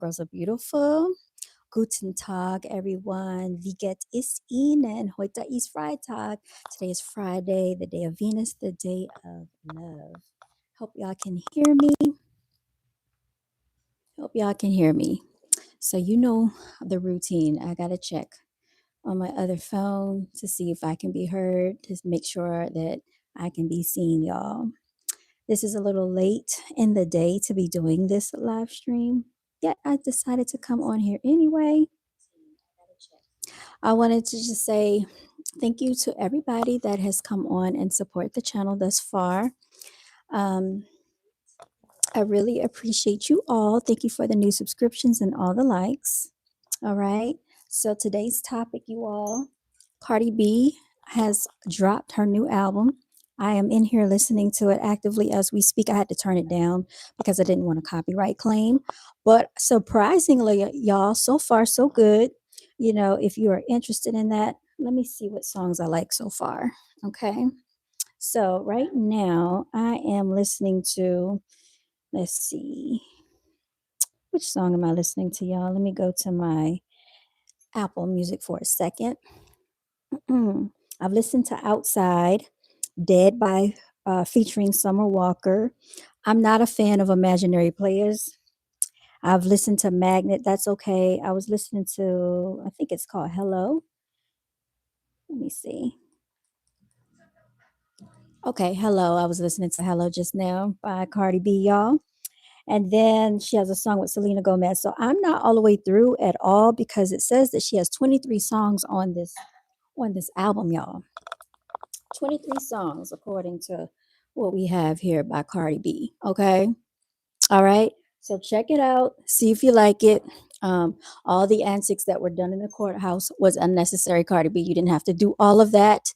Girls are beautiful. Guten Tag, everyone. Wie geht es Ihnen? Heute ist Freitag. Today is Friday, the day of Venus, the day of love. Hope y'all can hear me. Hope y'all can hear me. So, you know the routine. I got to check on my other phone to see if I can be heard, to make sure that I can be seen, y'all. This is a little late in the day to be doing this live stream, yet I decided to come on here anyway. I wanted to just say thank you to everybody that has come on and support the channel thus far. Um, I really appreciate you all. Thank you for the new subscriptions and all the likes. All right. So today's topic, you all, Cardi B has dropped her new album. I am in here listening to it actively as we speak. I had to turn it down because I didn't want a copyright claim. But surprisingly, y'all, so far so good. You know, if you are interested in that, let me see what songs I like so far. Okay. So right now I am listening to, let's see, which song am I listening to, y'all? Let me go to my Apple Music for a second. I've listened to Outside, Dead by featuring Summer Walker. I'm not a fan of Imaginary Players. I've listened to Magnet, That's Okay. I was listening to, I think it's called Hello. Let me see. Okay, Hello. I was listening to Hello just now by Cardi B, y'all. And then she has a song with Selena Gomez. So I'm not all the way through at all because it says that she has 23 songs on this album, y'all. 23 songs according to what we have here by Cardi B. Okay. All right. So check it out. See if you like it. All the antics that were done in the courthouse was unnecessary, Cardi B. You didn't have to do all of that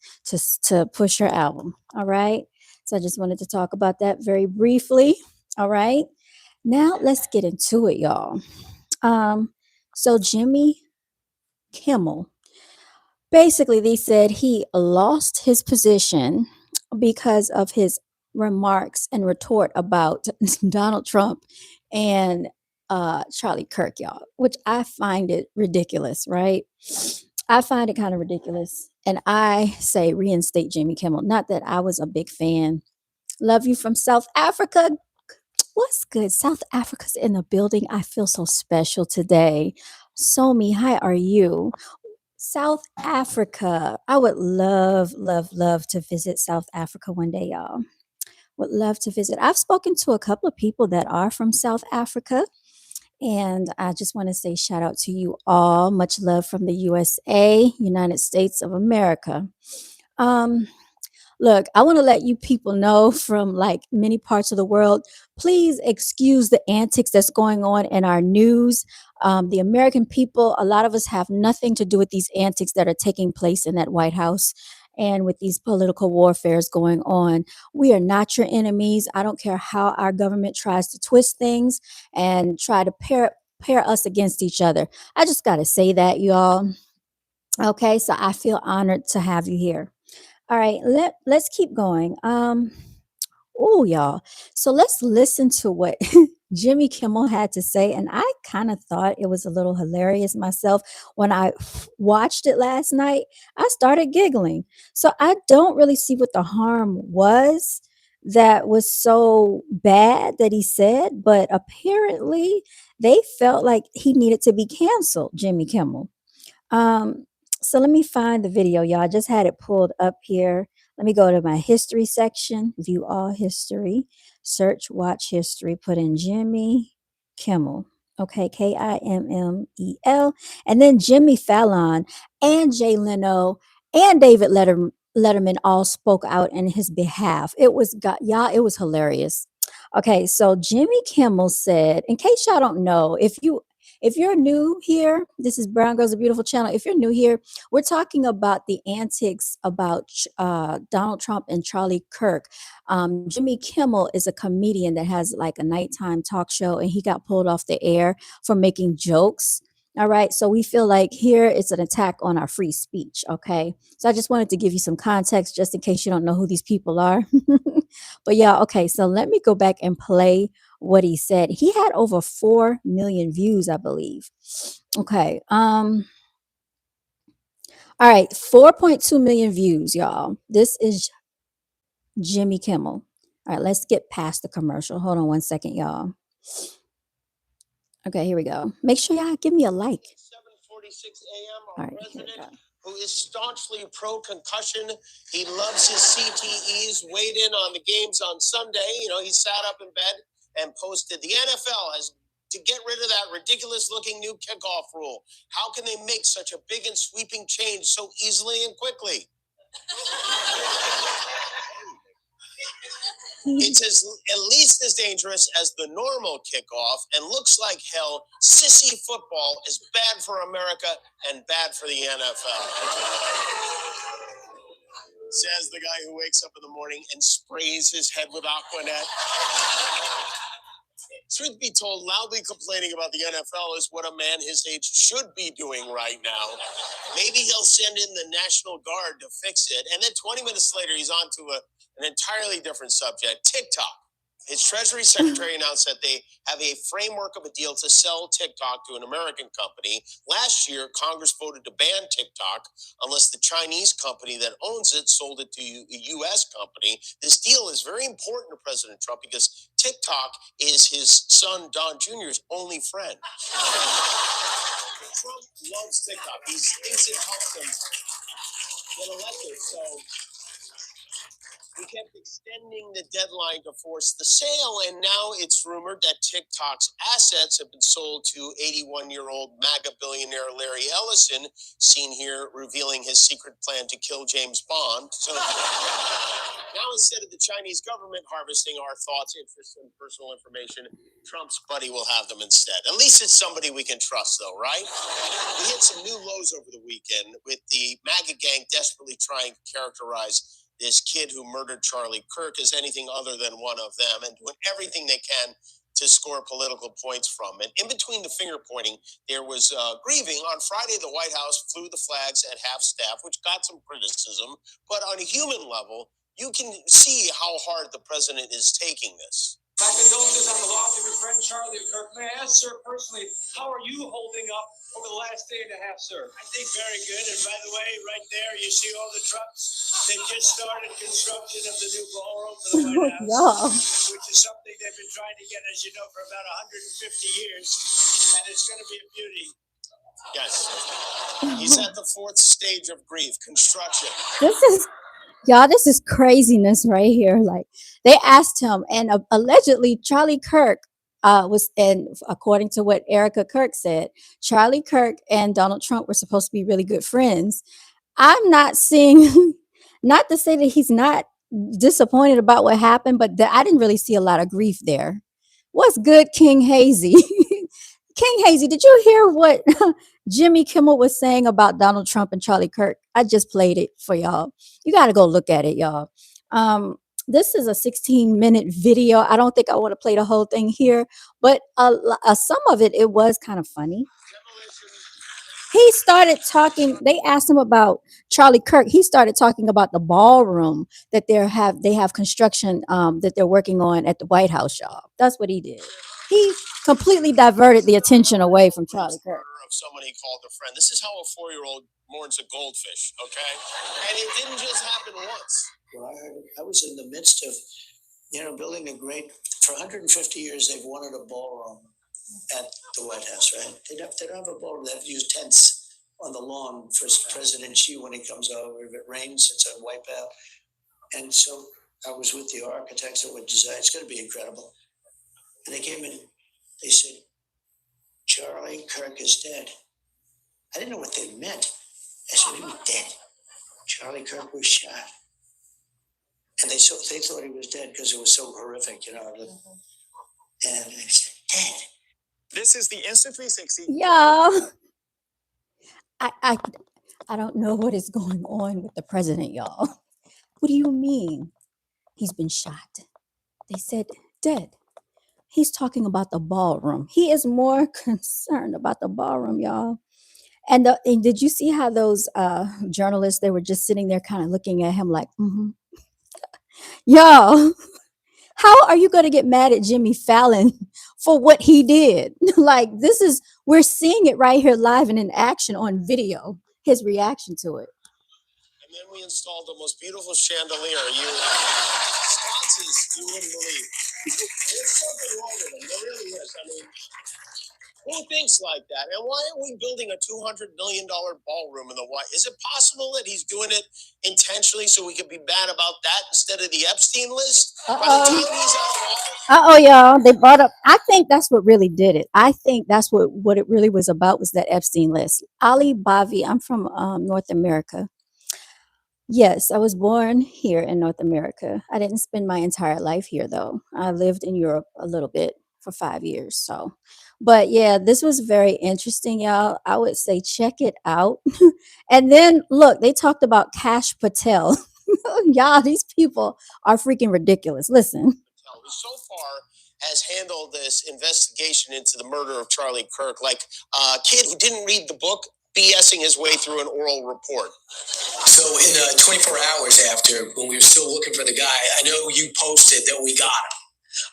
to push her album. All right. So I just wanted to talk about that very briefly. All right. Now let's get into it, y'all. So Jimmy Kimmel, basically, they said he lost his position because of his remarks and retort about Donald Trump and Charlie Kirk, y'all, which I find it ridiculous, right? I find it kind of ridiculous. And I say reinstate Jimmy Kimmel. Not that I was a big fan. Love you from South Africa. What's good? South Africa's in the building. I feel so special today. Somi, hi, are you? South Africa. I would love, love, love to visit South Africa one day, y'all. Would love to visit. I've spoken to a couple of people that are from South Africa, and I just want to say shout out to you all. Much love from the USA, United States of America. Um, Look, I want to let you people know from like many parts of the world, please excuse the antics that's going on in our news. The American people, a lot of us have nothing to do with these antics that are taking place in that White House and with these political warfares going on. We are not your enemies. I don't care how our government tries to twist things and try to pair us against each other. I just got to say that, y'all. Okay, so I feel honored to have you here. All right, let's keep going. Oh, y'all. So let's listen to what Jimmy Kimmel had to say, and I kind of thought it was a little hilarious myself when I watched it last night. I started giggling. So I don't really see what the harm was that was so bad that he said, but apparently they felt like he needed to be canceled, Jimmy Kimmel. Um, so let me find the video, y'all. I just had it pulled up here. Let me go to my history section, view all history, search, watch history, put in Jimmy Kimmel. Okay, Kimmel. And then Jimmy Fallon and Jay Leno and David Letterman all spoke out in his behalf. Y'all, it was hilarious. Okay, so Jimmy Kimmel said, in case y'all don't know, if you're new here, this is Brown Girls, a Beautiful channel. If you're new here, we're talking about the antics about Donald Trump and Charlie Kirk. Jimmy Kimmel is a comedian that has like a nighttime talk show, and he got pulled off the air for making jokes. All right. So we feel like here it's an attack on our free speech. Okay. So I just wanted to give you some context just in case you don't know who these people are. But yeah. Okay. So let me go back and play what he said. He had over 4 million views, I believe. Okay. All right, 4.2 million views, y'all. This is Jimmy Kimmel. All right, let's get past the commercial. Hold on one second, y'all. Okay, here we go. Make sure y'all give me a like. 7:46 a.m. Our president, who is staunchly pro-concussion, he loves his CTEs, weighed in on the games on Sunday. You know, he sat up in bed and posted, the NFL has to get rid of that ridiculous-looking new kickoff rule. How can they make such a big and sweeping change so easily and quickly? It's at least as dangerous as the normal kickoff and looks like hell. Sissy football is bad for America and bad for the NFL. Says the guy who wakes up in the morning and sprays his head with Aquanet. Truth be told, loudly complaining about the NFL is what a man his age should be doing right now. Maybe he'll send in the National Guard to fix it. And then 20 minutes later, he's on to an entirely different subject, TikTok. His Treasury Secretary announced that they have a framework of a deal to sell TikTok to an American company. Last year, Congress voted to ban TikTok unless the Chinese company that owns it sold it to a U.S. company. This deal is very important to President Trump because TikTok is his son, Don Jr.'s only friend. Trump loves TikTok. He thinks it helps him get elected. So we kept extending the deadline to force the sale, and now it's rumored that TikTok's assets have been sold to 81-year-old MAGA billionaire Larry Ellison, seen here revealing his secret plan to kill James Bond. So now, instead of the Chinese government harvesting our thoughts, interests, and personal information, Trump's buddy will have them instead. At least it's somebody we can trust, though, right? We hit some new lows over the weekend with the MAGA gang desperately trying to characterize this kid who murdered Charlie Kirk as anything other than one of them and doing everything they can to score political points from it. In between the finger pointing, there was grieving. On Friday, the White House flew the flags at half staff, which got some criticism. But on a human level, you can see how hard the president is taking this. My condolences on the loss of your friend Charlie Kirk. May I ask, sir, personally, how are you holding up over the last day and a half, sir? I think very good. And by the way, right there, you see all the trucks. They just started construction of the new ballroom for the White House, which is something they've been trying to get, as you know, for about 150 years. And it's going to be a beauty. Yes. He's at the fourth stage of grief, construction. This is craziness right here. Like, they asked him, and allegedly Charlie Kirk was, and according to what Erika Kirk said, Charlie Kirk and Donald Trump were supposed to be really good friends. I'm not seeing, not to say that he's not disappointed about what happened, but I didn't really see a lot of grief there. What's good, King Hazy? King Hazy, did you hear what Jimmy Kimmel was saying about Donald Trump and Charlie Kirk? I just played it for y'all. You got to go look at it, y'all. This is a 16-minute video. I don't think I want to play the whole thing here, but some of it was kind of funny. He started talking. They asked him about Charlie Kirk. He started talking about the ballroom that they have construction that they're working on at the White House, y'all. That's what he did. He completely diverted the attention away from Charlie Kirk. Of someone he called a friend. This is how a 4-year-old mourns a goldfish, okay? And it didn't just happen once. Well, I was in the midst of, building a great, for 150 years, they've wanted a ballroom at the White House, right? They don't have a ballroom. They have to use tents on the lawn for President Xi when he comes over. If it rains, it's a wipeout. And so I was with the architects that would design. It's going to be incredible. And they came in, they said, Charlie Kirk is dead. I didn't know what they meant. I said, he was dead. Charlie Kirk was shot. And they thought he was dead because it was so horrific, And they said, dead. This is the Instant 360. Yeah. I don't know what is going on with the president, y'all. What do you mean? He's been shot. They said dead. He's talking about the ballroom. He is more concerned about the ballroom, y'all. And did you see how those journalists, they were just sitting there kind of looking at him like, y'all, How are you going to get mad at Jimmy Fallon for what he did? Like, this is, we're seeing it right here live and in action on video, his reaction to it. And then we installed the most beautiful chandelier. Sconces, you wouldn't believe. There's something wrong with them. There really is. I mean, who thinks like that? And why are we building a $200 million ballroom in the White? Is it possible that he's doing it intentionally so we could be bad about that instead of the Epstein list? By the time he's out of office? Y'all, they brought up, I think that's what really did it. I think that's what it really was about, was that Epstein list. Ali Bavi, I'm from North America. Yes, I was born here in North America. I didn't spend my entire life here though. I lived in Europe a little bit for 5 years. So, but yeah, this was very interesting, y'all. I would say check it out. And then look, they talked about Cash Patel. Y'all, these people are freaking ridiculous. Listen. Who so far has handled this investigation into the murder of Charlie Kirk like a kid who didn't read the book BSing his way through an oral report. So in 24 hours after, when we were still looking for the guy, I know you posted that we got him.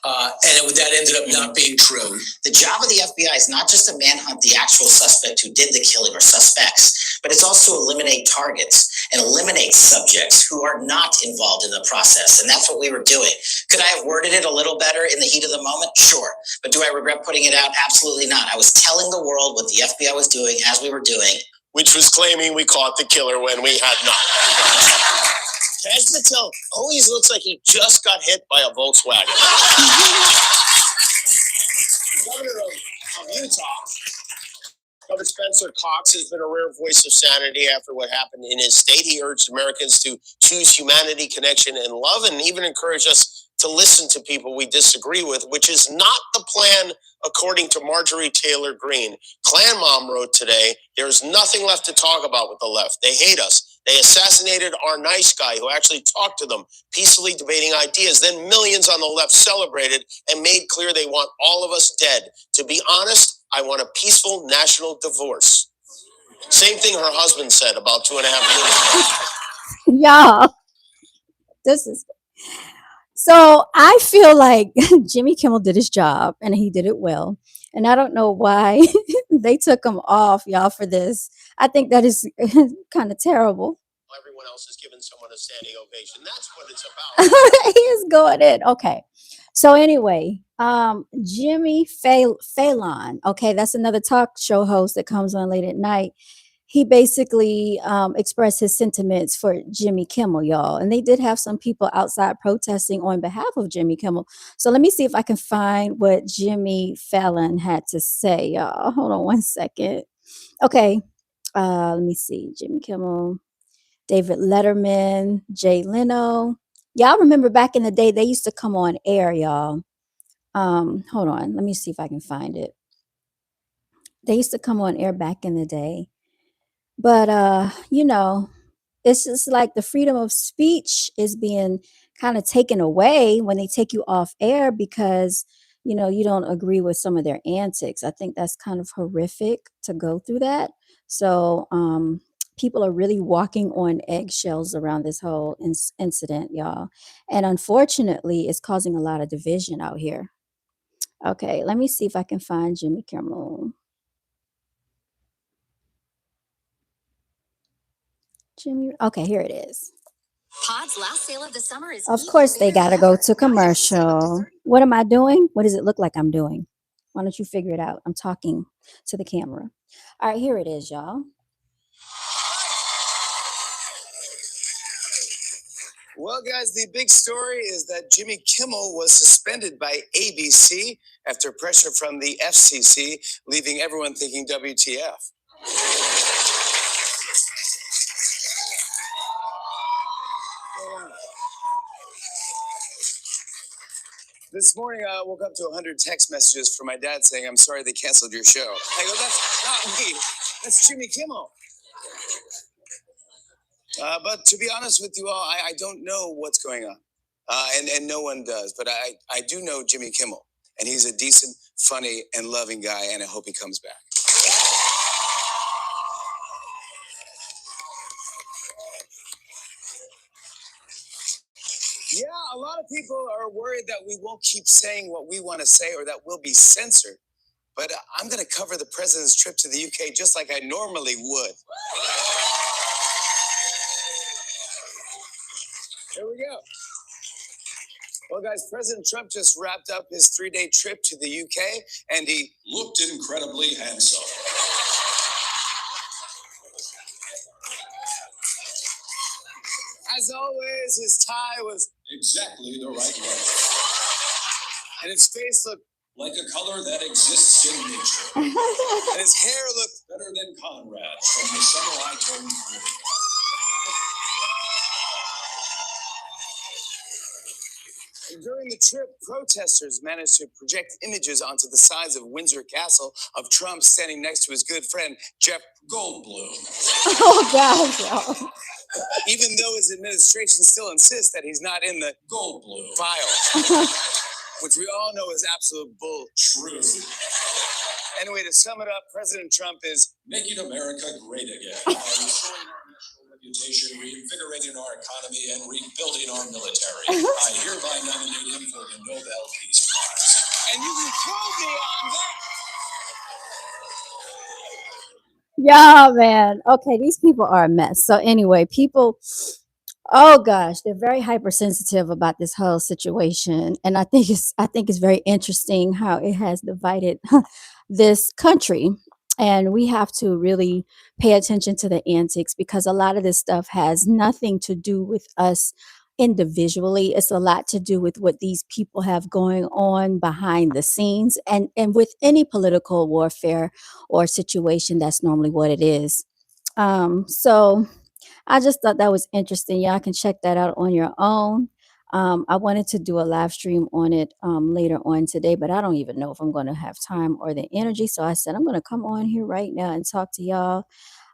That ended up not being true. The job of the FBI is not just to manhunt the actual suspect who did the killing or suspects, but it's also to eliminate targets and eliminate subjects who are not involved in the process. And that's what we were doing. Could I have worded it a little better in the heat of the moment? Sure. But do I regret putting it out? Absolutely not. I was telling the world what the FBI was doing as we were doing. Which was claiming we caught the killer when we had not. Cash Patel always looks like he just got hit by a Volkswagen. Governor of Utah, Governor Spencer Cox, has been a rare voice of sanity after what happened in his state. He urged Americans to choose humanity, connection, and love, and even encouraged us to listen to people we disagree with, which is not the plan, according to Marjorie Taylor Greene. Clan Mom wrote today, "There's nothing left to talk about with the left. They hate us. They assassinated our nice guy who actually talked to them, peacefully debating ideas. Then millions on the left celebrated and made clear they want all of us dead. To be honest, I want a peaceful national divorce." Same thing her husband said about 2.5 years ago. Y'all, this is, so I feel like Jimmy Kimmel did his job and he did it well. And I don't know why they took him off, y'all, for this. I think that is kind of terrible. Everyone else is giving someone a standing ovation. That's what it's about. He is going in. Okay. So anyway, Jimmy Fallon. Okay, that's another talk show host that comes on late at night. He basically expressed his sentiments for Jimmy Kimmel, y'all. And they did have some people outside protesting on behalf of Jimmy Kimmel. So let me see if I can find what Jimmy Fallon had to say, y'all. Hold on one second. Okay. Let me see. Jimmy Kimmel, David Letterman, Jay Leno. Y'all remember back in the day, they used to come on air, y'all. Hold on. Let me see if I can find it. They used to come on air back in the day. But it's just like the freedom of speech is being kind of taken away when they take you off air because you don't agree with some of their antics. I think that's kind of horrific to go through that. So people are really walking on eggshells around this whole incident, y'all. And unfortunately, it's causing a lot of division out here. Okay, let me see if I can find Jimmy Kimmel. Okay, here it is. Pod's last sale of the summer is Of course, they got to go to commercial. What am I doing? What does it look like I'm doing? Why don't you figure it out? I'm talking to the camera. All right, here it is, y'all. Well, guys, the big story is that Jimmy Kimmel was suspended by ABC after pressure from the FCC, leaving everyone thinking WTF. This morning, I woke up to 100 text messages from my dad saying, "I'm sorry they canceled your show." I go, "That's not me. That's Jimmy Kimmel." But to be honest with you all, I don't know what's going on. And no one does. But I do know Jimmy Kimmel. And he's a decent, funny, and loving guy. And I hope he comes back. Yeah, a lot of people are worried that we won't keep saying what we want to say or that we'll be censored. But I'm going to cover the president's trip to the UK just like I normally would. Here we go. Well, guys, President Trump just wrapped up his 3-day trip to the UK, and he Looked incredibly handsome. as always, his tie was Exactly the right way. and his face looked Like a color that exists in nature. and his hair looked Better than Conrad from the summer I turned green. During the trip, protesters managed to project images onto the sides of Windsor Castle of Trump standing next to his good friend Jeff Goldblum. Oh gosh, y'all. even though his administration still insists that he's not in the Goldblum. file, which we all know is absolute bull. True. Anyway, to sum it up, President Trump is Making America great again. By restoring our national reputation, reinvigorating our economy, and rebuilding our military. I hereby nominate him for the Nobel Peace Prize. and you can quote me on that. Yeah, man. Okay, these people are a mess. So anyway, people, oh gosh, they're very hypersensitive about this whole situation, and I think it's very interesting how it has divided this country. And we have to really pay attention to the antics because a lot of this stuff has nothing to do with us individually. It's a lot to do with what these people have going on behind the scenes, and with any political warfare or situation, that's normally what it is. So I just thought that was interesting. Y'all can check that out on your own. I wanted to do a live stream on it later on today, but I don't even know if I'm going to have time or the energy. So I said I'm going to come on here right now and talk to y'all.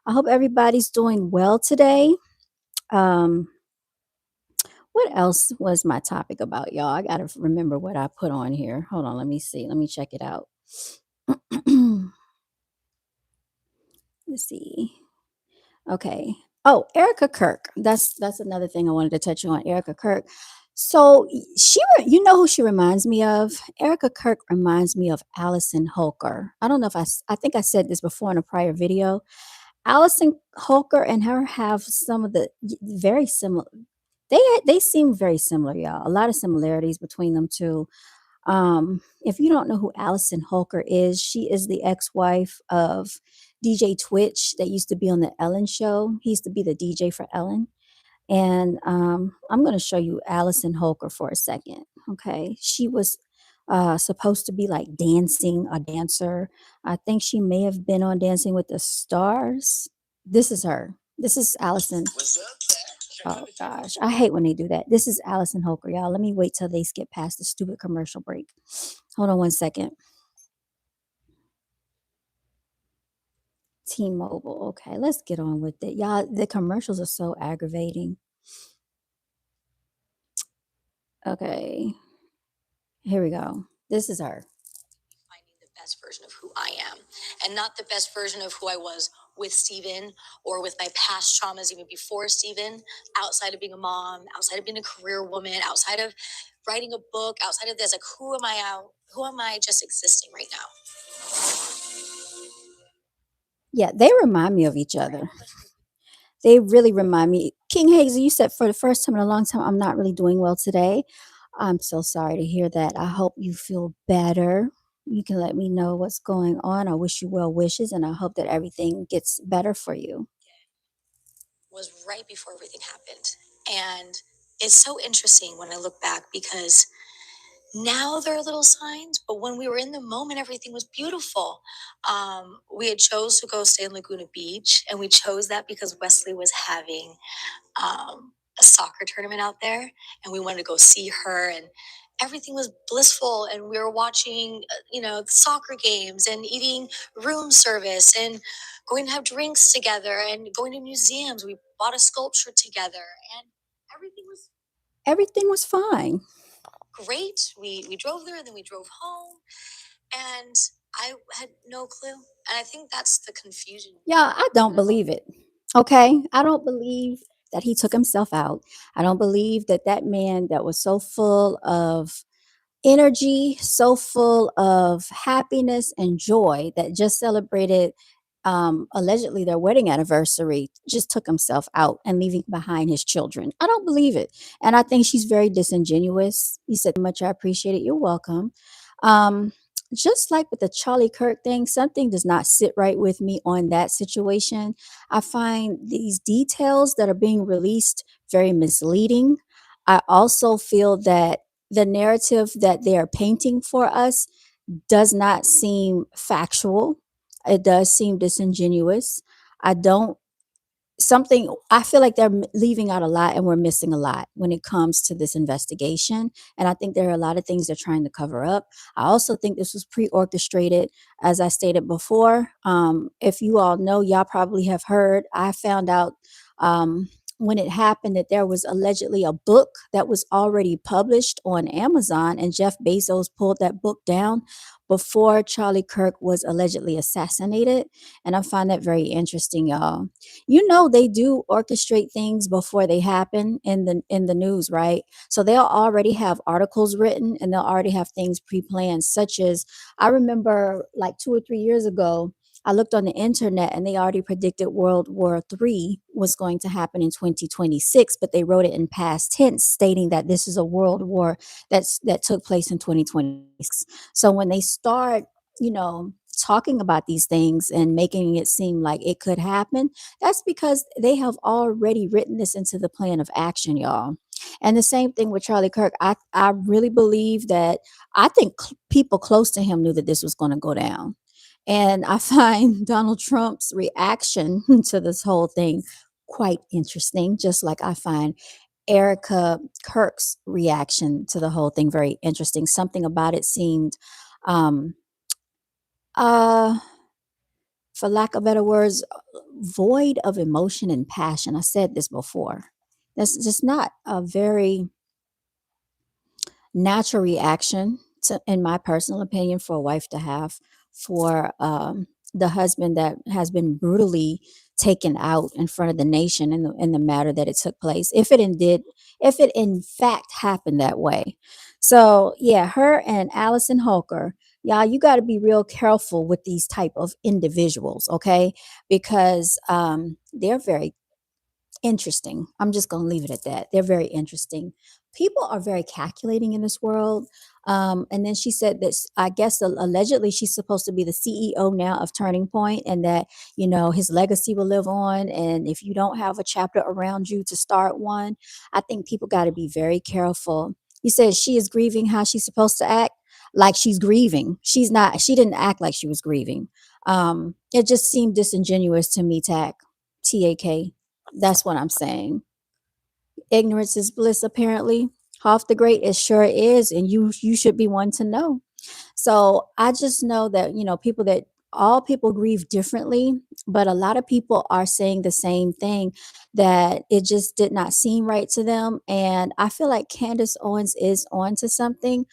I hope everybody's doing well today. Um, what else was my topic about, y'all? I got to remember what I put on here. Hold on, let me see. Let me check it out. Let's see. Okay. Oh, Erika Kirk. That's another thing I wanted to touch on. Erika Kirk. So you know who she reminds me of? Erika Kirk reminds me of Allison Holker. I don't know if I think I said this before in a prior video. Allison Holker and her have some of the very similar. They seem very similar, y'all. A lot of similarities between them two. If you don't know who Allison Holker is, she is the ex-wife of DJ Twitch that used to be on the Ellen show. He used to be the DJ for Ellen. And I'm going to show you Allison Holker for a second. Okay. She was supposed to be like a dancer. I think she may have been on Dancing with the Stars. This is her. This is Allison. Oh gosh, I hate when they do that. This is Allison Holker, y'all. Let me wait till they skip past the stupid commercial break. Hold on one second. T-Mobile. Okay, let's get on with it. Y'all, the commercials are so aggravating. Okay. Here we go. This is her. Finding the best version of who I am and not the best version of who I was with Steven or with my past traumas even before Steven, outside of being a mom, outside of being a career woman, outside of writing a book, outside of this, like who am I out? Who am I just existing right now? Yeah, they remind me of each other. They really remind me. King Hazel, you said for the first time in a long time, I'm not really doing well today. I'm so sorry to hear that. I hope you feel better. You can let me know what's going on. I wish you well wishes, and I hope that everything gets better for you. Was right before everything happened. And it's so interesting when I look back because now there are little signs, but when we were in the moment, everything was beautiful. We had chose to go stay in Laguna Beach, and we chose that because Wesley was having a soccer tournament out there, and we wanted to go see her, and everything was blissful, and we were watching, the soccer games and eating room service and going to have drinks together and going to museums. We bought a sculpture together, and Everything was fine. great. We drove there, and then we drove home, and I had no clue. And I think that's the confusion. Yeah, I don't believe it. Okay. I don't believe that he took himself out. I don't believe that that man that was so full of energy, so full of happiness and joy, that just celebrated allegedly their wedding anniversary, just took himself out and leaving behind his children. I don't believe it. And I think she's very disingenuous. He said, much I appreciate it. You're welcome. Um, just like with the Charlie Kirk thing, something does not sit right with me on that situation. I find these details that are being released very misleading. I also feel that the narrative that they are painting for us does not seem factual. It does seem disingenuous. I don't something I feel like they're leaving out a lot and we're missing a lot when it comes to this investigation. And I think there are a lot of things they're trying to cover up. I also think this was pre-orchestrated, as I stated before. If you all know, y'all probably have heard, I found out when it happened that there was allegedly a book that was already published on Amazon, and Jeff Bezos pulled that book down before Charlie Kirk was allegedly assassinated. And I find that very interesting, y'all. You know, they do orchestrate things before they happen in the news, right? So they'll already have articles written and they'll already have things pre-planned, such as, I remember like 2 or 3 years ago, I looked on the internet and they already predicted World War III was going to happen in 2026, but they wrote it in past tense, stating that this is a world war that took place in 2026. So when they start, you know, talking about these things and making it seem like it could happen, that's because they have already written this into the plan of action, y'all. And the same thing with Charlie Kirk. I really believe that, I think people close to him knew that this was going to go down. And I find Donald Trump's reaction to this whole thing quite interesting, just like I find Erika Kirk's reaction to the whole thing very interesting. Something about it seemed, um, uh, for lack of better words, void of emotion and passion. I said this before. That's just not a very natural reaction to, in my personal opinion, for a wife to have for the husband that has been brutally taken out in front of the nation in the matter that it took place, if it in fact happened that way. So yeah, her and Allison Holker, y'all, you got to be real careful with these type of individuals, okay? Because they're very interesting. I'm just going to leave it at that. They're very interesting. People are very calculating in this world. And then she said that, I guess allegedly she's supposed to be the CEO now of Turning Point, and that, you know, his legacy will live on. And if you don't have a chapter around you to start one, I think people got to be very careful. You said she is grieving how she's supposed to act, like she's grieving. She's not, she didn't act like she was grieving. It just seemed disingenuous to me, TAK. That's what I'm saying. Ignorance is bliss, apparently. Half the great, it sure is, and you should be one to know. So I just know that, you know, people that all people grieve differently, but a lot of people are saying the same thing, that it just did not seem right to them. And I feel like Candace Owens is on to something,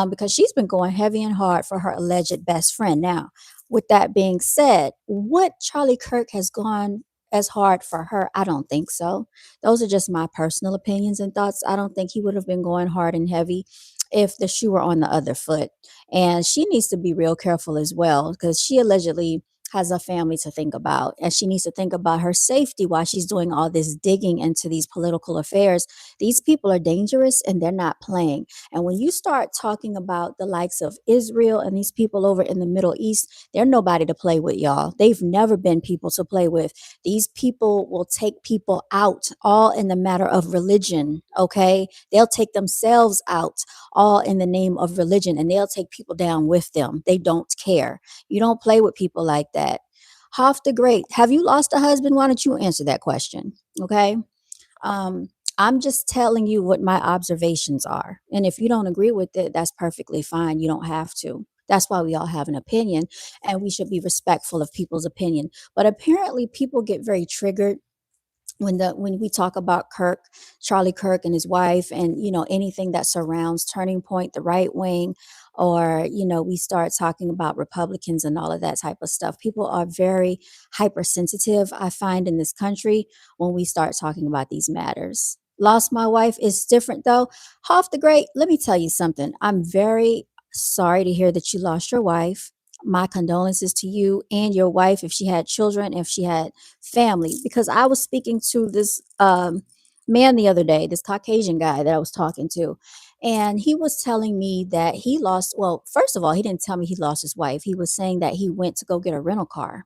because she's been going heavy and hard for her alleged best friend. Now, with that being said, what Charlie Kirk has gone as hard for her, I don't think so. Those are just my personal opinions and thoughts. I don't think he would have been going hard and heavy if the shoe were on the other foot. And she needs to be real careful as well, because she allegedly has a family to think about, and she needs to think about her safety while she's doing all this digging into these political affairs. These people are dangerous and they're not playing. And when you start talking about the likes of Israel and these people over in the Middle East, they're nobody to play with, y'all. They've never been people to play with. These people will take people out, all in the matter of religion, okay? They'll take themselves out, all in the name of religion, and they'll take people down with them. They don't care. You don't play with people like that. Hoff the Great, have you lost a husband? Why don't you answer that question? Okay. I'm just telling you what my observations are. And if you don't agree with it, that's perfectly fine. You don't have to. That's why we all have an opinion, and we should be respectful of people's opinion. But apparently people get very triggered when we talk about Charlie Kirk and his wife, and, you know, anything that surrounds Turning Point, the right wing, or, we start talking about Republicans and all of that type of stuff. People are very hypersensitive, I find, in this country when we start talking about these matters. Lost my wife is different though. Hoff the Great, let me tell you something. I'm very sorry to hear that you lost your wife. My condolences to you and your wife if she had children, if she had family, because I was speaking to this man the other day, this Caucasian guy that I was talking to, and he was telling me that he lost, well, first of all, he didn't tell me he lost his wife. He was saying that he went to go get a rental car.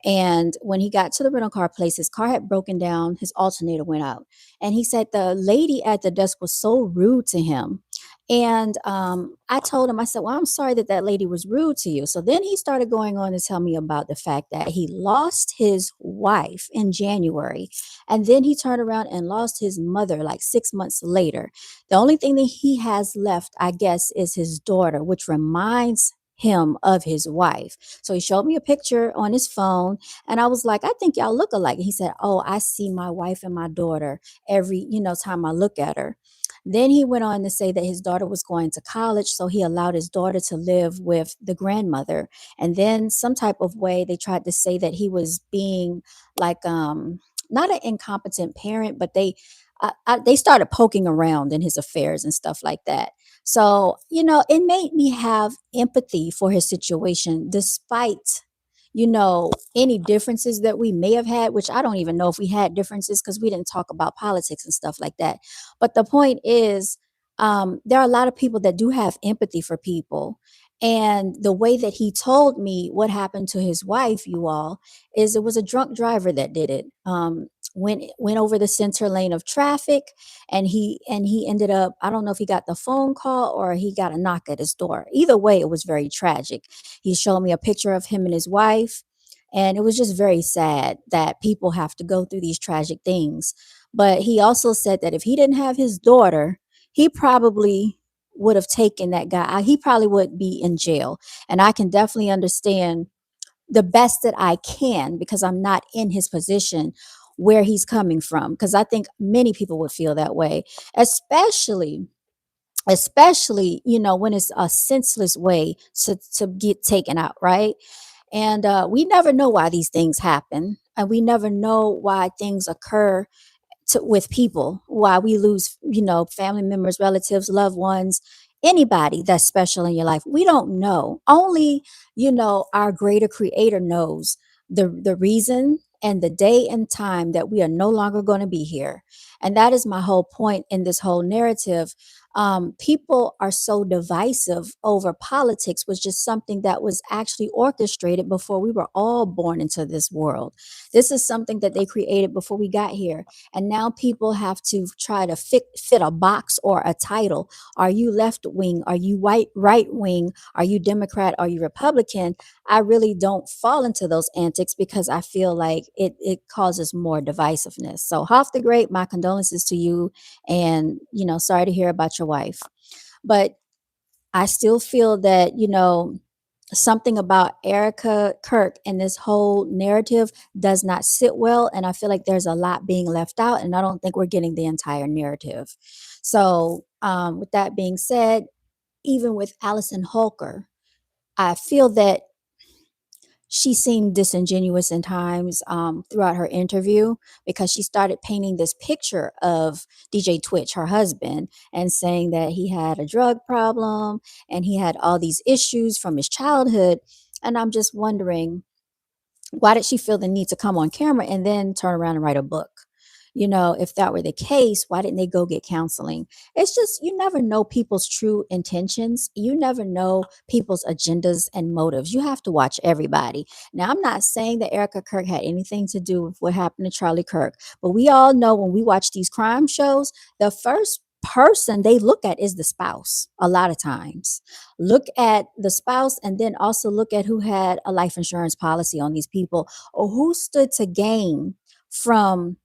And when he got to the rental car place, his car had broken down, his alternator went out. And he said the lady at the desk was so rude to him. And I told him, I said, well, I'm sorry that that lady was rude to you. So then he started going on to tell me about the fact that he lost his wife in January. And then he turned around and lost his mother like 6 months later. The only thing that he has left, I guess, is his daughter, which reminds him of his wife. So he showed me a picture on his phone, and I was like, I think y'all look alike. And he said, oh, I see my wife and my daughter every, time I look at her. Then he went on to say that his daughter was going to college, so he allowed his daughter to live with the grandmother. And then some type of way they tried to say that he was being like not an incompetent parent, but they started poking around in his affairs and stuff like that. So, it made me have empathy for his situation, despite, any differences that we may have had, which I don't even know if we had differences because we didn't talk about politics and stuff like that. But the point is, there are a lot of people that do have empathy for people. And the way that he told me what happened to his wife, you all, is it was a drunk driver that did it. Went over the center lane of traffic, and he ended up, I don't know if he got the phone call or he got a knock at his door. Either way, it was very tragic. He showed me a picture of him and his wife, and it was just very sad that people have to go through these tragic things. But he also said that if he didn't have his daughter, he probably would have taken that guy out. He probably would be in jail. And I can definitely understand the best that I can, because I'm not in his position, where he's coming from, because I think many people would feel that way, especially when it's a senseless way to get taken out, right? And we never know why these things happen, and we never know why things occur with people, why we lose, family members, relatives, loved ones, anybody that's special in your life. We don't know. Only, our greater creator knows the reason and the day and time that we are no longer going to be here. And that is my whole point in this whole narrative. People are so divisive over politics, which is something that was actually orchestrated before we were all born into this world. This is something that they created before we got here. And now people have to try to fit a box or a title. Are you left wing? Are you right wing? Are you Democrat? Are you Republican? I really don't fall into those antics because I feel like it causes more divisiveness. So Hoff the Great, my condolences to you, and sorry to hear about your wife. But I still feel that, something about Erika Kirk and this whole narrative does not sit well. And I feel like there's a lot being left out, and I don't think we're getting the entire narrative. So, with that being said, even with Allison Holker, I feel that she seemed disingenuous in times throughout her interview, because she started painting this picture of DJ Twitch, her husband, and saying that he had a drug problem and he had all these issues from his childhood. And I'm just wondering, why did she feel the need to come on camera and then turn around and write a book? If that were the case, why didn't they go get counseling? It's just, you never know people's true intentions. You never know people's agendas and motives. You have to watch everybody. Now, I'm not saying that Erika Kirk had anything to do with what happened to Charlie Kirk, but we all know when we watch these crime shows, the first person they look at is the spouse. A lot of times look at the spouse, and then also look at who had a life insurance policy on these people, or who stood to gain from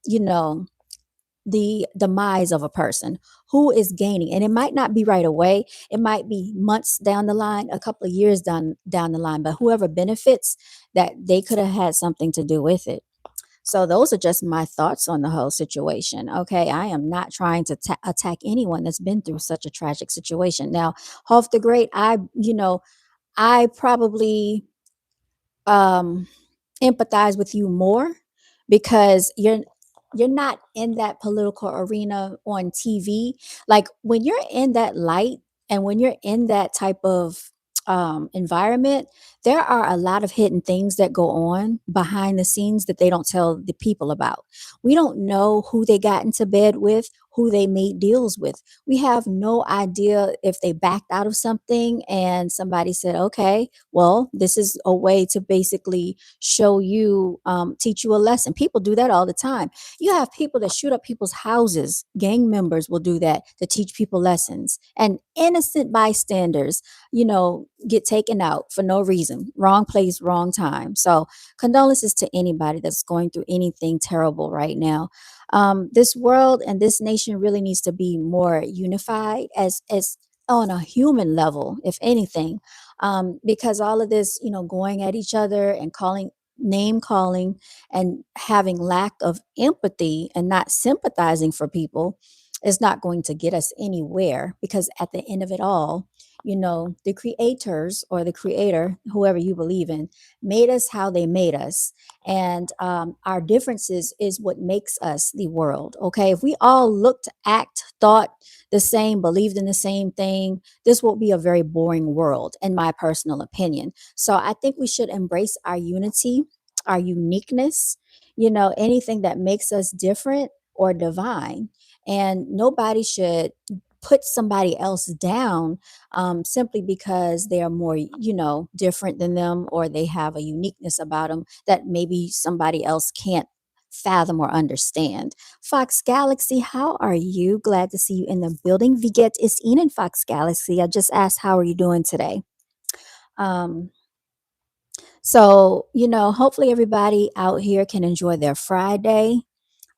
the demise of a person. Who is gaining? And it might not be right away, it might be months down the line, a couple of years down the line, but whoever benefits, that they could have had something to do with it. So those are just my thoughts on the whole situation. Okay, I am not trying to attack anyone that's been through such a tragic situation. Now, Hoff the Great, I probably um empathize with you more because you're not in that political arena on TV. Like when you're in that light and when you're in that type of environment, there are a lot of hidden things that go on behind the scenes that they don't tell the people about. We don't know who they got into bed with, who they made deals with. We have no idea if they backed out of something and somebody said, okay, well, this is a way to basically show you, teach you a lesson. People do that all the time. You have people that shoot up people's houses. Gang members will do that to teach people lessons. And innocent bystanders, get taken out for no reason. Wrong place, wrong time. So condolences to anybody that's going through anything terrible right now. This world and this nation really needs to be more unified as on a human level, if anything, because all of this, going at each other and name calling and having lack of empathy and not sympathizing for people is not going to get us anywhere, because at the end of it all, the creators or the creator, whoever you believe in, made us how they made us. And our differences is what makes us the world. Okay. If we all looked, act, thought the same, believed in the same thing, this will be a very boring world, in my personal opinion. So I think we should embrace our unity, our uniqueness, anything that makes us different or divine. And nobody should put somebody else down simply because they are more, different than them, or they have a uniqueness about them that maybe somebody else can't fathom or understand. Fox Galaxy, how are you? Glad to see you in the building. Wie geht es Ihnen, Fox Galaxy? I just asked, how are you doing today? Um, so, hopefully everybody out here can enjoy their Friday.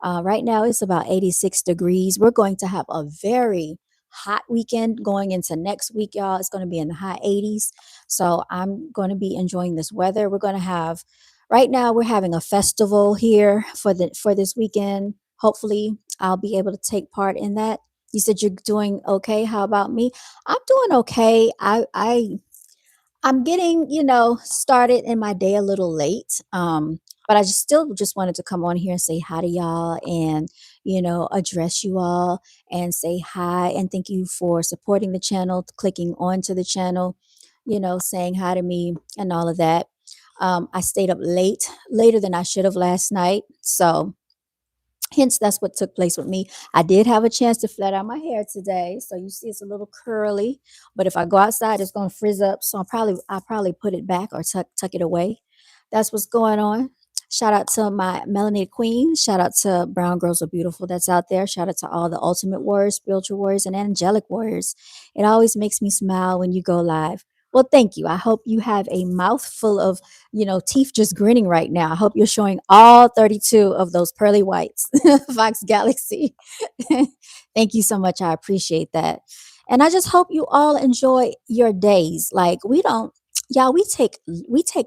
Right now, it's about 86 degrees. We're going to have a very hot weekend going into next week, y'all. It's going to be in the high 80s. So I'm going to be enjoying this weather. We're going to have, right now, we're having a festival here for this weekend. Hopefully, I'll be able to take part in that. You said you're doing okay. How about me? I'm doing okay. I'm getting, started in my day a little late. But I still just wanted to come on here and say hi to y'all and, address you all and say hi and thank you for supporting the channel, clicking onto the channel, saying hi to me and all of that. I stayed up later than I should have last night. So hence that's what took place with me. I did have a chance to flat out my hair today, so you see it's a little curly, but if I go outside it's going to frizz up, so I'll probably put it back or tuck it away. That's what's going on. Shout out to my melanated queen. Shout out to brown girls are beautiful that's out there. Shout out to all the ultimate warriors, spiritual warriors, and angelic warriors. It always makes me smile when you go live. Well, thank you. I hope you have a mouthful of, teeth just grinning right now. I hope you're showing all 32 of those pearly whites. Fox Galaxy. Thank you so much. I appreciate that. And I just hope you all enjoy your days. Like we don't, y'all, we take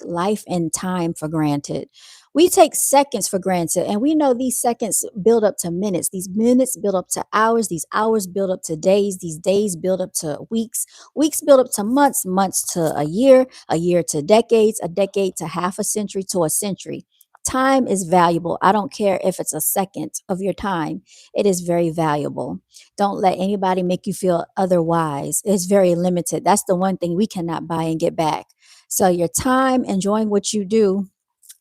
life and time for granted. We take seconds for granted, and we know these seconds build up to minutes. These minutes build up to hours. These hours build up to days. These days build up to weeks. Weeks build up to months. Months to a year to decades, a decade to half a century to a century. Time is valuable. I don't care if it's a second of your time. It is very valuable. Don't let anybody make you feel otherwise. It's very limited. That's the one thing we cannot buy and get back. So your time, enjoying what you do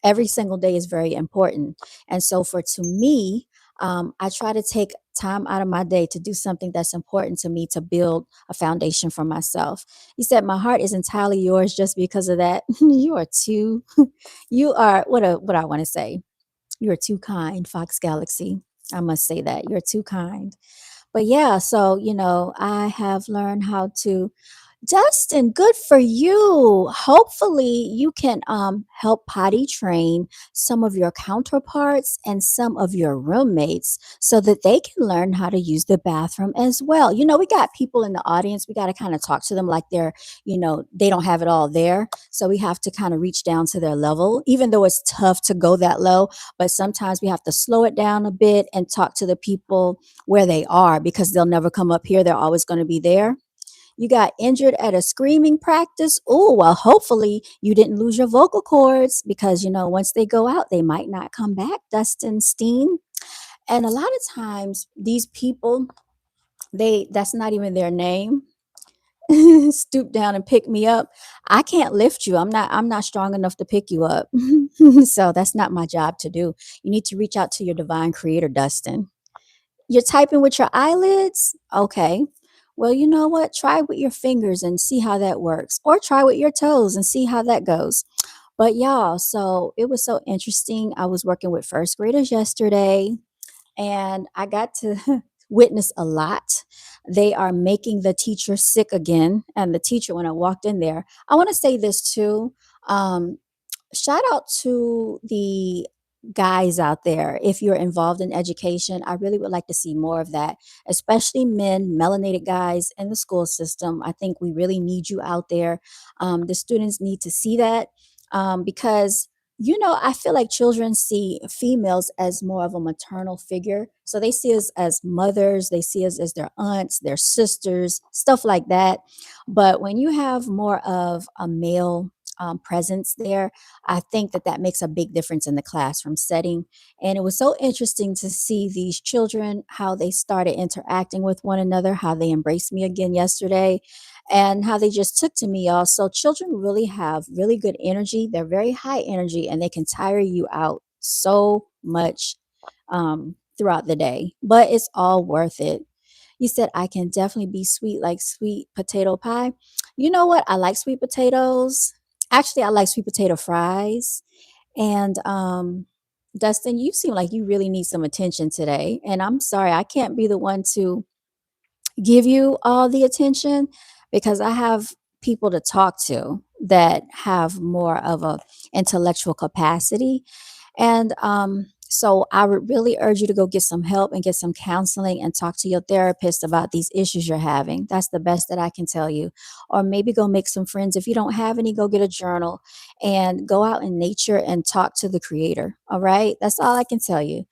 every single day is very important. And so to me, I try to take time out of my day to do something that's important to me to build a foundation for myself. You said my heart is entirely yours just because of that. You are too, you are, what I want to say. You are too kind, Fox Galaxy. I must say that. You're too kind. But yeah, so, I have learned how to Dustin, good for you. Hopefully, you can help potty train some of your counterparts and some of your roommates so that they can learn how to use the bathroom as well. You know, we got people in the audience. We got to kind of talk to them like they're, they don't have it all there. So we have to kind of reach down to their level, even though it's tough to go that low. But sometimes we have to slow it down a bit and talk to the people where they are because they'll never come up here. They're always going to be there. You got injured at a screaming practice. Oh, well, hopefully you didn't lose your vocal cords because, once they go out, they might not come back, Dustin Steen. And a lot of times, these people, that's not even their name. Stoop down and pick me up. I can't lift you. I'm not strong enough to pick you up. So that's not my job to do. You need to reach out to your divine creator, Dustin. You're typing with your eyelids? Okay. Well, you know what? Try with your fingers and see how that works. Or try with your toes and see how that goes. But y'all, so it was so interesting. I was working with first graders yesterday and I got to witness a lot. They are making the teacher sick again. And the teacher, when I walked in there, I want to say this too. Um, Shout out to the guys out there. If you're involved in education, I really would like to see more of that, especially men, melanated guys in the school system. I think we really need you out there. The students need to see that because. I feel like children see females as more of a maternal figure. So they see us as mothers, they see us as their aunts, their sisters, stuff like that. But when you have more of a male presence there, I think that that makes a big difference in the classroom setting. And it was so interesting to see these children, how they started interacting with one another, how they embraced me again yesterday, and how they just took to me, y'all. So children really have really good energy. They're very high energy and they can tire you out so much throughout the day, but it's all worth it. You said I can definitely be sweet like sweet potato pie. You know what? I like sweet potatoes. Actually, I like sweet potato fries. And Dustin, you seem like you really need some attention today. And I'm sorry, I can't be the one to give you all the attention because I have people to talk to that have more of a intellectual capacity. And so I would really urge you to go get some help and get some counseling and talk to your therapist about these issues you're having. That's the best that I can tell you. Or maybe go make some friends. If you don't have any, go get a journal and go out in nature and talk to the creator. All right. That's all I can tell you.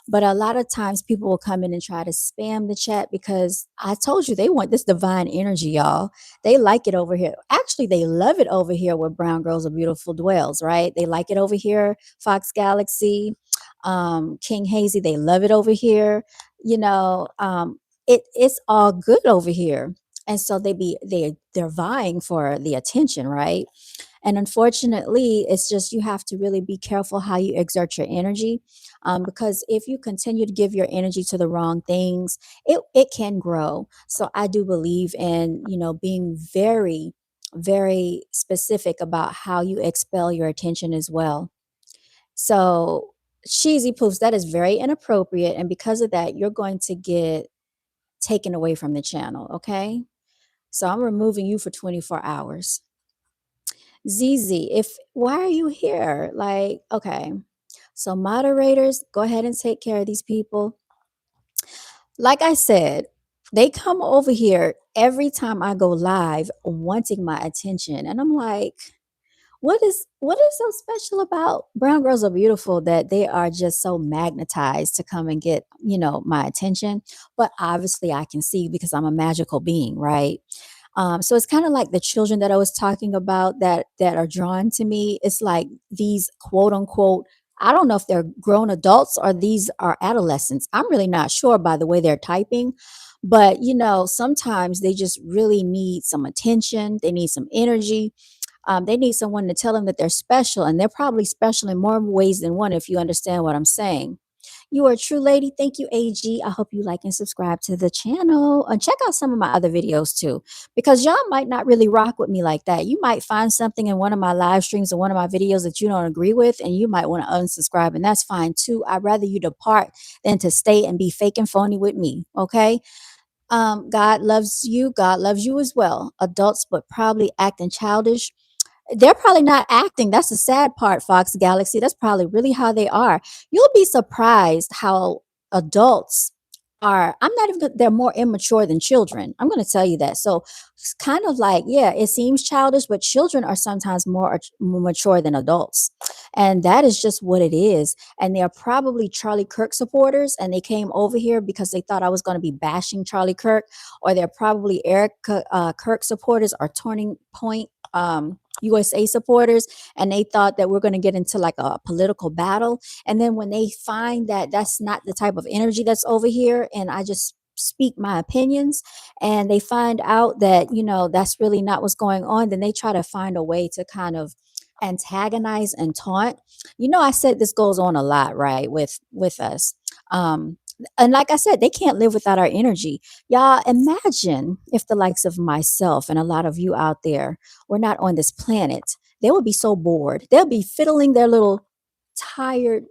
But a lot of times people will come in and try to spam the chat because I told you they want this divine energy, y'all. They like it over here. Actually, they love it over here where Brown Girls Are Beautiful dwells, right? They like it over here, Fox Galaxy, King Hazy, they love it over here. It's all good over here. And so they're vying for the attention, right? And unfortunately, it's just you have to really be careful how you exert your energy, because if you continue to give your energy to the wrong things, it can grow. So I do believe in being very, very specific about how you expel your attention as well. So cheesy poofs, that is very inappropriate, and because of that, you're going to get taken away from the channel. Okay, so I'm removing you for 24 hours. ZZ, why are you here? Like, okay. So moderators, go ahead and take care of these people. Like I said, they come over here every time I go live wanting my attention. And I'm like, what is so special about Brown Girls Are Beautiful that they are just so magnetized to come and get, my attention? But obviously I can see because I'm a magical being, right? So it's kind of like the children that I was talking about that are drawn to me. It's like these quote unquote, I don't know if they're grown adults or these are adolescents. I'm really not sure by the way they're typing. But sometimes they just really need some attention. They need some energy. They need someone to tell them that they're special, and they're probably special in more ways than one, if you understand what I'm saying. You are a true lady. Thank you, AG. I hope you like and subscribe to the channel and check out some of my other videos too, because y'all might not really rock with me like that. You might find something in one of my live streams or one of my videos that you don't agree with, and you might want to unsubscribe, and that's fine too. I'd rather you depart than to stay and be fake and phony with me. Okay. God loves you. God loves you as well. Adults, but probably acting childish. They're probably not acting. That's the sad part, Fox Galaxy. That's probably really how they are. You'll be surprised how adults are. I'm not even, they're more immature than children. I'm going to tell you that. So it's kind of like, yeah, it seems childish, but children are sometimes more mature than adults. And that is just what it is. And they're probably Charlie Kirk supporters. And they came over here because they thought I was going to be bashing Charlie Kirk. Or they're probably Erika Kirk supporters or Turning Point. USA supporters, and they thought that we're going to get into like a political battle. And then when they find that that's not the type of energy that's over here, and I just speak my opinions, and they find out that, that's really not what's going on, then they try to find a way to kind of antagonize and taunt. I said this goes on a lot, right, with us. And like I said, they can't live without our energy. Y'all, imagine if the likes of myself and a lot of you out there were not on this planet. They would be so bored. They'll be fiddling their little tired,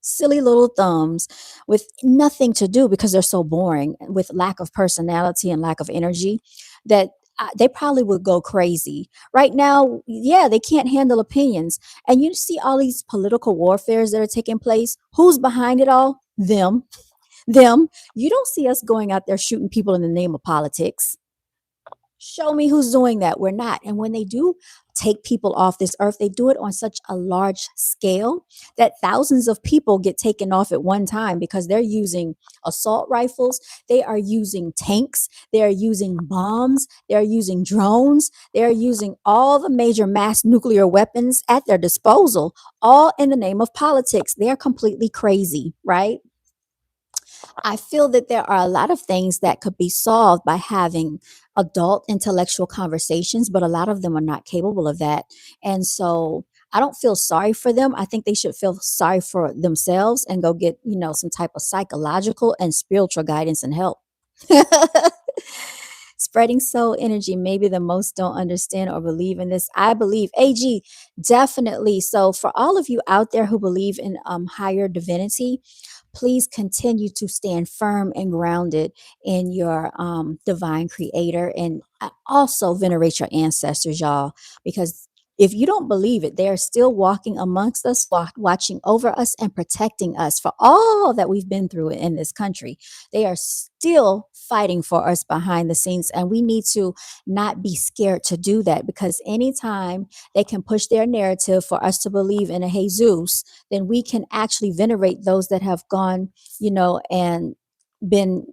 silly little thumbs with nothing to do because they're so boring, with lack of personality and lack of energy, that they probably would go crazy. Right now, yeah, they can't handle opinions. And you see all these political warfares that are taking place. Who's behind it all? Them. You don't see us going out there shooting people in the name of politics. Show me who's doing that. We're not. And when they do take people off this earth, they do it on such a large scale that thousands of people get taken off at one time because they're using assault rifles, they are using tanks, they are using bombs, they are using drones, they are using all the major mass nuclear weapons at their disposal, all in the name of politics. They are completely crazy, right? I feel that there are a lot of things that could be solved by having adult intellectual conversations, but a lot of them are not capable of that. And so I don't feel sorry for them. I think they should feel sorry for themselves and go get, some type of psychological and spiritual guidance and help. Spreading soul energy, maybe the most don't understand or believe in this. I believe, AG, definitely. So for all of you out there who believe in higher divinity, please continue to stand firm and grounded in your divine creator, and also venerate your ancestors, y'all, because if you don't believe it, they are still walking amongst us, watching over us and protecting us for all that we've been through in this country. They are still fighting for us behind the scenes, and we need to not be scared to do that, because anytime they can push their narrative for us to believe in a Jesus, then we can actually venerate those that have gone, and been,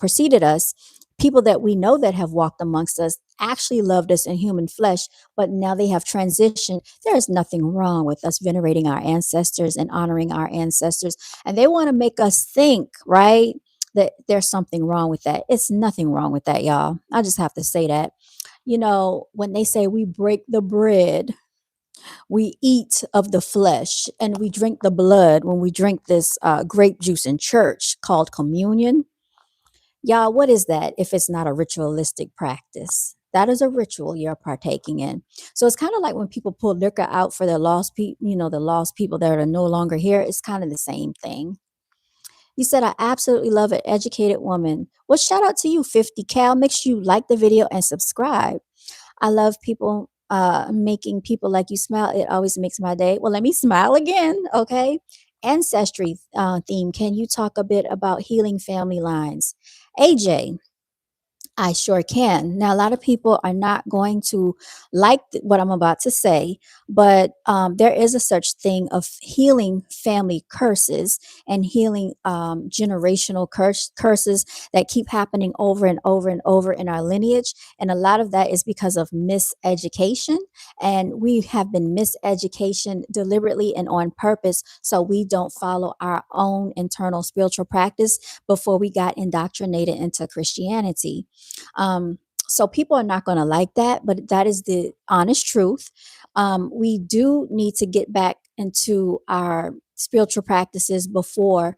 preceded us. People that we know that have walked amongst us actually loved us in human flesh, but now they have transitioned. There is nothing wrong with us venerating our ancestors and honoring our ancestors. And they want to make us think, right, that there's something wrong with that. It's nothing wrong with that, y'all. I just have to say that. When they say we break the bread, we eat of the flesh, and we drink the blood when we drink this grape juice in church called communion. Y'all, what is that if it's not a ritualistic practice? That is a ritual you're partaking in. So it's kind of like when people pull liquor out for their lost people, the lost people that are no longer here. It's kind of the same thing. You said, I absolutely love an educated woman. Well, shout out to you, 50 Cal. Make sure you like the video and subscribe. I love people making people like you smile. It always makes my day. Well, let me smile again. Okay. Ancestry theme. Can you talk a bit about healing family lines? AJ, I sure can. Now, a lot of people are not going to like what I'm about to say, but there is a such thing of healing family curses and healing generational curses that keep happening over and over and over in our lineage. And a lot of that is because of miseducation. And we have been miseducation deliberately and on purpose, so we don't follow our own internal spiritual practice before we got indoctrinated into Christianity. So people are not going to like that, but that is the honest truth. We do need to get back into our spiritual practices before,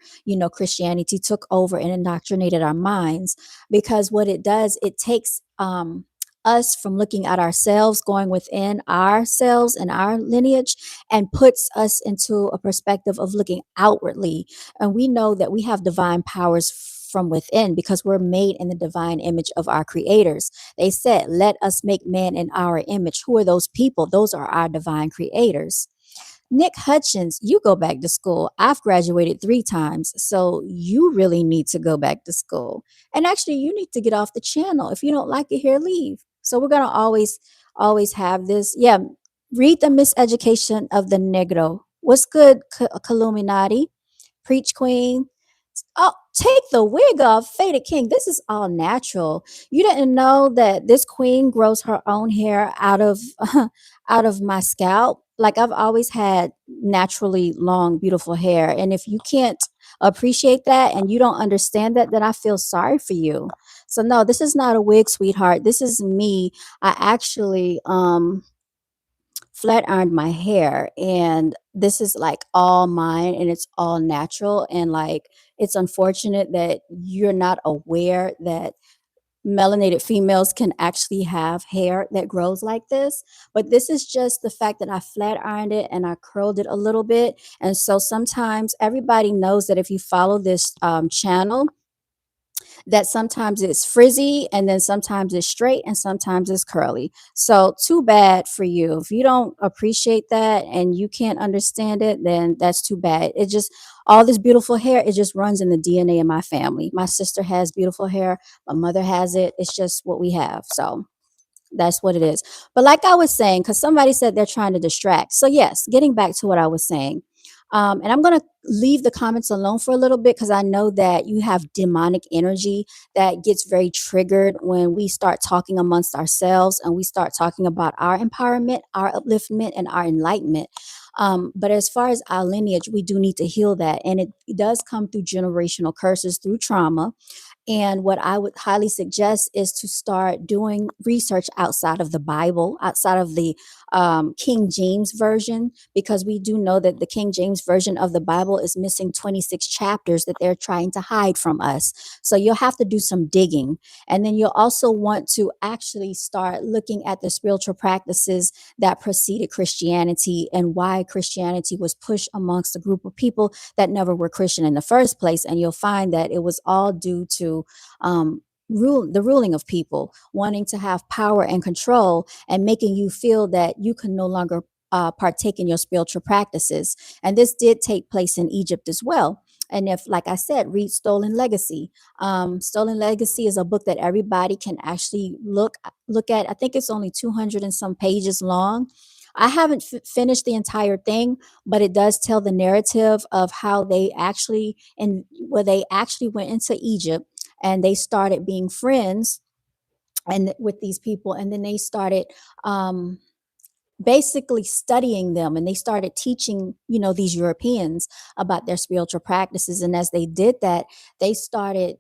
Christianity took over and indoctrinated our minds, because what it does, it takes us from looking at ourselves, going within ourselves and our lineage, and puts us into a perspective of looking outwardly. And we know that we have divine powers from within because we're made in the divine image of our creators. They said, let us make man in our image. Who are those people? Those are our divine creators. Nick Hutchins, you go back to school. I've graduated 3 times, so you really need to go back to school. And actually, you need to get off the channel. If you don't like it here, leave. So we're gonna always have this. Yeah, read the Miseducation of the Negro. What's good, Illuminati? Preach Queen. Oh, take the wig off, Faded King. This is all natural. You didn't know that this queen grows her own hair out of out of my scalp. Like I've always had naturally long, beautiful hair. And if you can't appreciate that and you don't understand that, then I feel sorry for you. So no, this is not a wig, sweetheart. This is me. I actually flat ironed my hair, and this is like all mine and it's all natural. And like it's unfortunate that you're not aware that melanated females can actually have hair that grows like this. But this is just the fact that I flat ironed it and I curled it a little bit. And so sometimes everybody knows that if you follow this channel, that sometimes it's frizzy and then sometimes it's straight and sometimes it's curly. So too bad for you. If you don't appreciate that and you can't understand it, then that's too bad. It just, all this beautiful hair, it just runs in the DNA of my family. My sister has beautiful hair. My mother has it. It's just what we have. So that's what it is. But like I was saying, because somebody said they're trying to distract. So yes, getting back to what I was saying. And I'm going to leave the comments alone for a little bit because I know that you have demonic energy that gets very triggered when we start talking amongst ourselves and we start talking about our empowerment, our upliftment, and our enlightenment. But as far as our lineage, we do need to heal that. And it does come through generational curses, through trauma. And what I would highly suggest is to start doing research outside of the Bible, outside of the King James Version, because we do know that the King James Version of the Bible is missing 26 chapters that they're trying to hide from us. So you'll have to do some digging. And then you'll also want to actually start looking at the spiritual practices that preceded Christianity and why Christianity was pushed amongst a group of people that never were Christian in the first place. And you'll find that it was all due to the ruling of people wanting to have power and control and making you feel that you can no longer partake in your spiritual practices. And this did take place in Egypt as well. And if, like I said, read Stolen Legacy. Stolen Legacy is a book that everybody can actually look at. I think it's only 200 and some pages long. I haven't finished the entire thing, but it does tell the narrative of how they actually, and where they actually went into Egypt and they started being friends and with these people, and then they started basically studying them, and they started teaching these Europeans about their spiritual practices. And as they did that, they started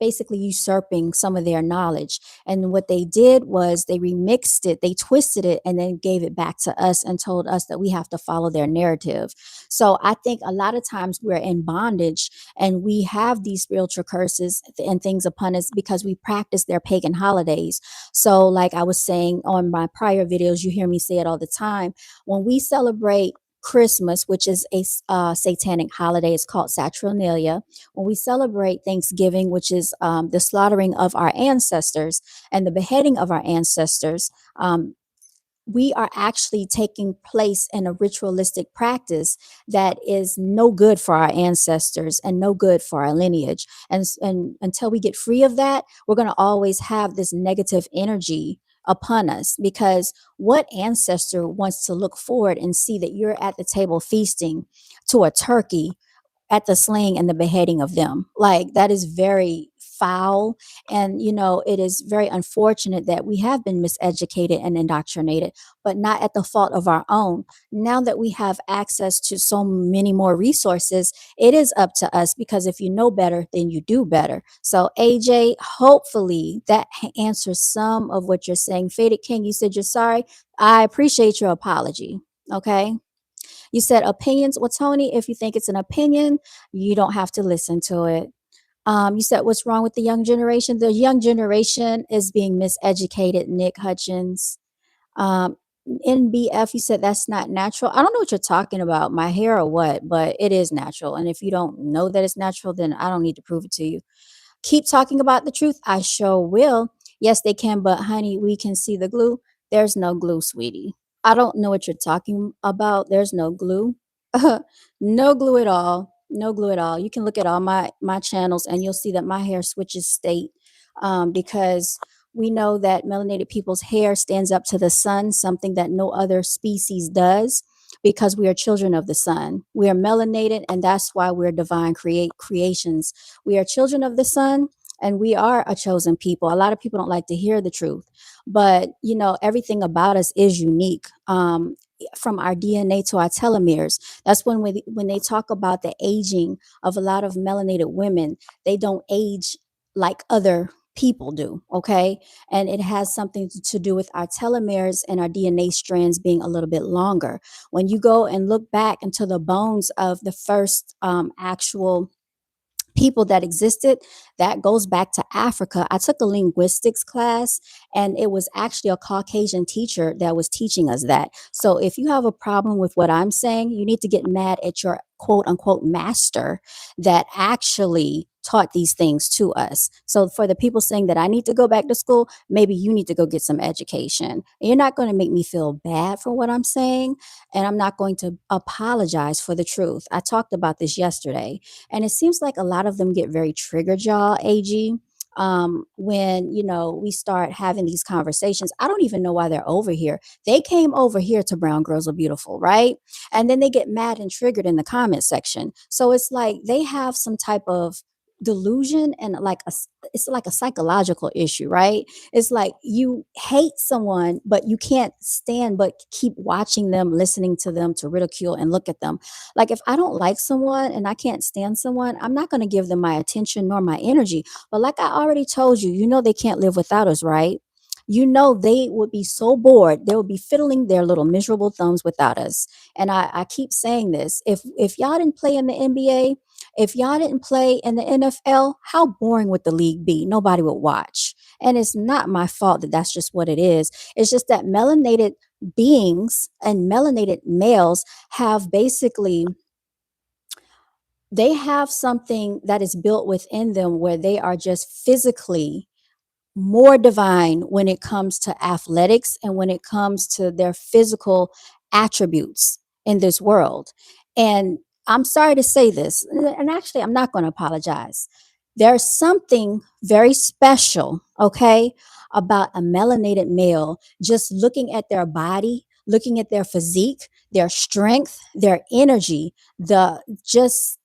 basically usurping some of their knowledge. And what they did was they remixed it, they twisted it, and then gave it back to us and told us that we have to follow their narrative. So I think a lot of times we're in bondage and we have these spiritual curses and things upon us because we practice their pagan holidays. So like I was saying on my prior videos, you hear me say it all the time. When we celebrate Christmas, which is a satanic holiday, it's called Saturnalia. When we celebrate Thanksgiving, which is the slaughtering of our ancestors and the beheading of our ancestors, we are actually taking place in a ritualistic practice that is no good for our ancestors and no good for our lineage. And until we get free of that, we're going to always have this negative energy upon us, because what ancestor wants to look forward and see that you're at the table feasting to a turkey at the slaying and the beheading of them? Like, that is very foul. And it is very unfortunate that we have been miseducated and indoctrinated, but not at the fault of our own. Now that we have access to so many more resources, it is up to us, because if you know better, then you do better. So AJ, hopefully that answers some of what you're saying. Faded King, you said you're sorry. I appreciate your apology. Okay. You said opinions. Well, Tony, if you think it's an opinion, you don't have to listen to it. You said, what's wrong with the young generation? The young generation is being miseducated, Nick Hutchins. NBF, you said that's not natural. I don't know what you're talking about, my hair or what, but it is natural. And if you don't know that it's natural, then I don't need to prove it to you. Keep talking about the truth. I sure will. Yes, they can, but honey, we can see the glue. There's no glue, sweetie. I don't know what you're talking about. There's no glue. No glue at all. No glue at all. You can look at all my channels and you'll see that my hair switches state, because we know that melanated people's hair stands up to the sun, something that no other species does, because we are children of the sun. We are melanated, and that's why we're divine creations. We are children of the sun, and we are a chosen people. A lot of people don't like to hear the truth, but everything about us is unique. From our DNA to our telomeres. That's when they talk about the aging of a lot of melanated women, they don't age like other people do. Okay, and it has something to do with our telomeres and our DNA strands being a little bit longer. When you go and look back into the bones of the first actual people that existed, that goes back to Africa. I took a linguistics class, and it was actually a Caucasian teacher that was teaching us that. So if you have a problem with what I'm saying, you need to get mad at your quote unquote master that actually taught these things to us. So for the people saying that I need to go back to school, maybe you need to go get some education. And you're not going to make me feel bad for what I'm saying, and I'm not going to apologize for the truth. I talked about this yesterday, and it seems like a lot of them get very triggered, y'all, AG. When we start having these conversations, I don't even know why they're over here. They came over here to Brown Girls Are Beautiful, right? And then they get mad and triggered in the comment section. So it's like they have some type of delusion, and it's like a psychological issue, right? It's like you hate someone, but you can't stand but keep watching them, listening to them, to ridicule and look at them. Like, if I don't like someone and I can't stand someone, I'm not going to give them my attention nor my energy. But like I already told you, they can't live without us, right? They would be so bored, they would be fiddling their little miserable thumbs without us. And I keep saying this: if y'all didn't play in the NBA, if y'all didn't play in the NFL, how boring would the league be? Nobody would watch. And it's not my fault that that's just what it is. It's just that melanated beings and melanated males have basically, they have something that is built within them where they are just physically more divine when it comes to athletics and when it comes to their physical attributes in this world. And I'm sorry to say this, and actually, I'm not going to apologize. There's something very special, okay, about a melanated male just looking at their body, looking at their physique, their strength, their energy, the just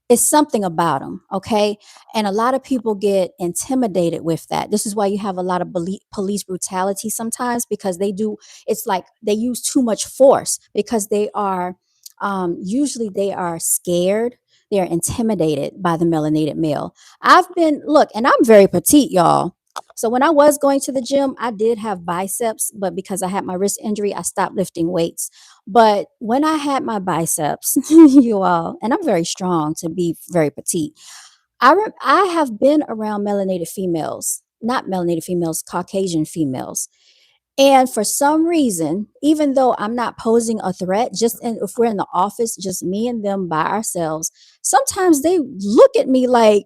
it's something about them, okay? And a lot of people get intimidated with that. This is why you have a lot of police brutality sometimes, because it's like they use too much force, because they are, usually they are scared. They're intimidated by the melanated male. Look, and I'm very petite, y'all. So when I was going to the gym, I did have biceps, but because I had my wrist injury, I stopped lifting weights. But when I had my biceps, you all, and I'm very strong to be very petite, I have been around melanated females, not melanated females, Caucasian females. And for some reason, even though I'm not posing a threat, if we're in the office, just me and them by ourselves, sometimes they look at me like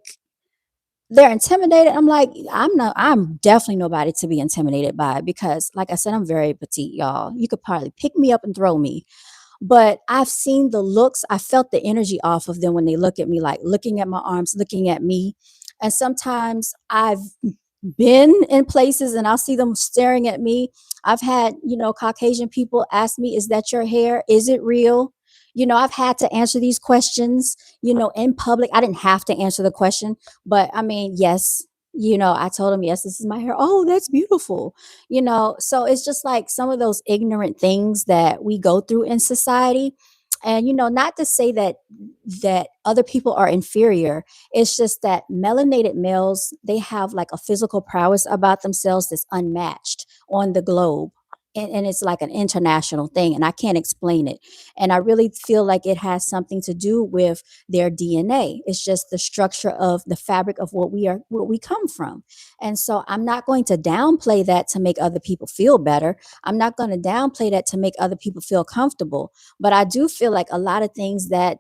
they're intimidated. I'm like, I'm definitely nobody to be intimidated by, because like I said, I'm very petite, y'all. You could probably pick me up and throw me. But I've seen the looks, I felt the energy off of them when they look at me, like looking at my arms, looking at me. And sometimes I've been in places and I'll see them staring at me. I've had, Caucasian people ask me, "Is that your hair? Is it real?" I've had to answer these questions, in public. I didn't have to answer the question, but I mean, yes, I told them, "Yes, this is my hair." "Oh, that's beautiful." So it's just like some of those ignorant things that we go through in society. And not to say that other people are inferior. It's just that melanated males, they have like a physical prowess about themselves that's unmatched on the globe. and it's like an international thing, and I can't explain it. And I really feel like it has something to do with their DNA. It's just the structure of the fabric of what we come from. And so I'm not going to downplay that to make other people feel better. I'm not going to downplay that to make other people feel comfortable. But I do feel like a lot of things that,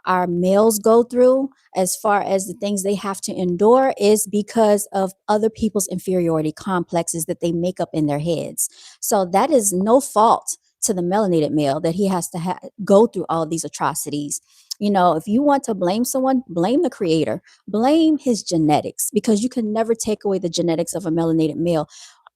our males go through, as far as the things they have to endure, is because of other people's inferiority complexes that they make up in their heads. So that is no fault to the melanated male that he has to go through all these atrocities. If you want to blame someone, blame the creator, blame his genetics, because you can never take away the genetics of a melanated male.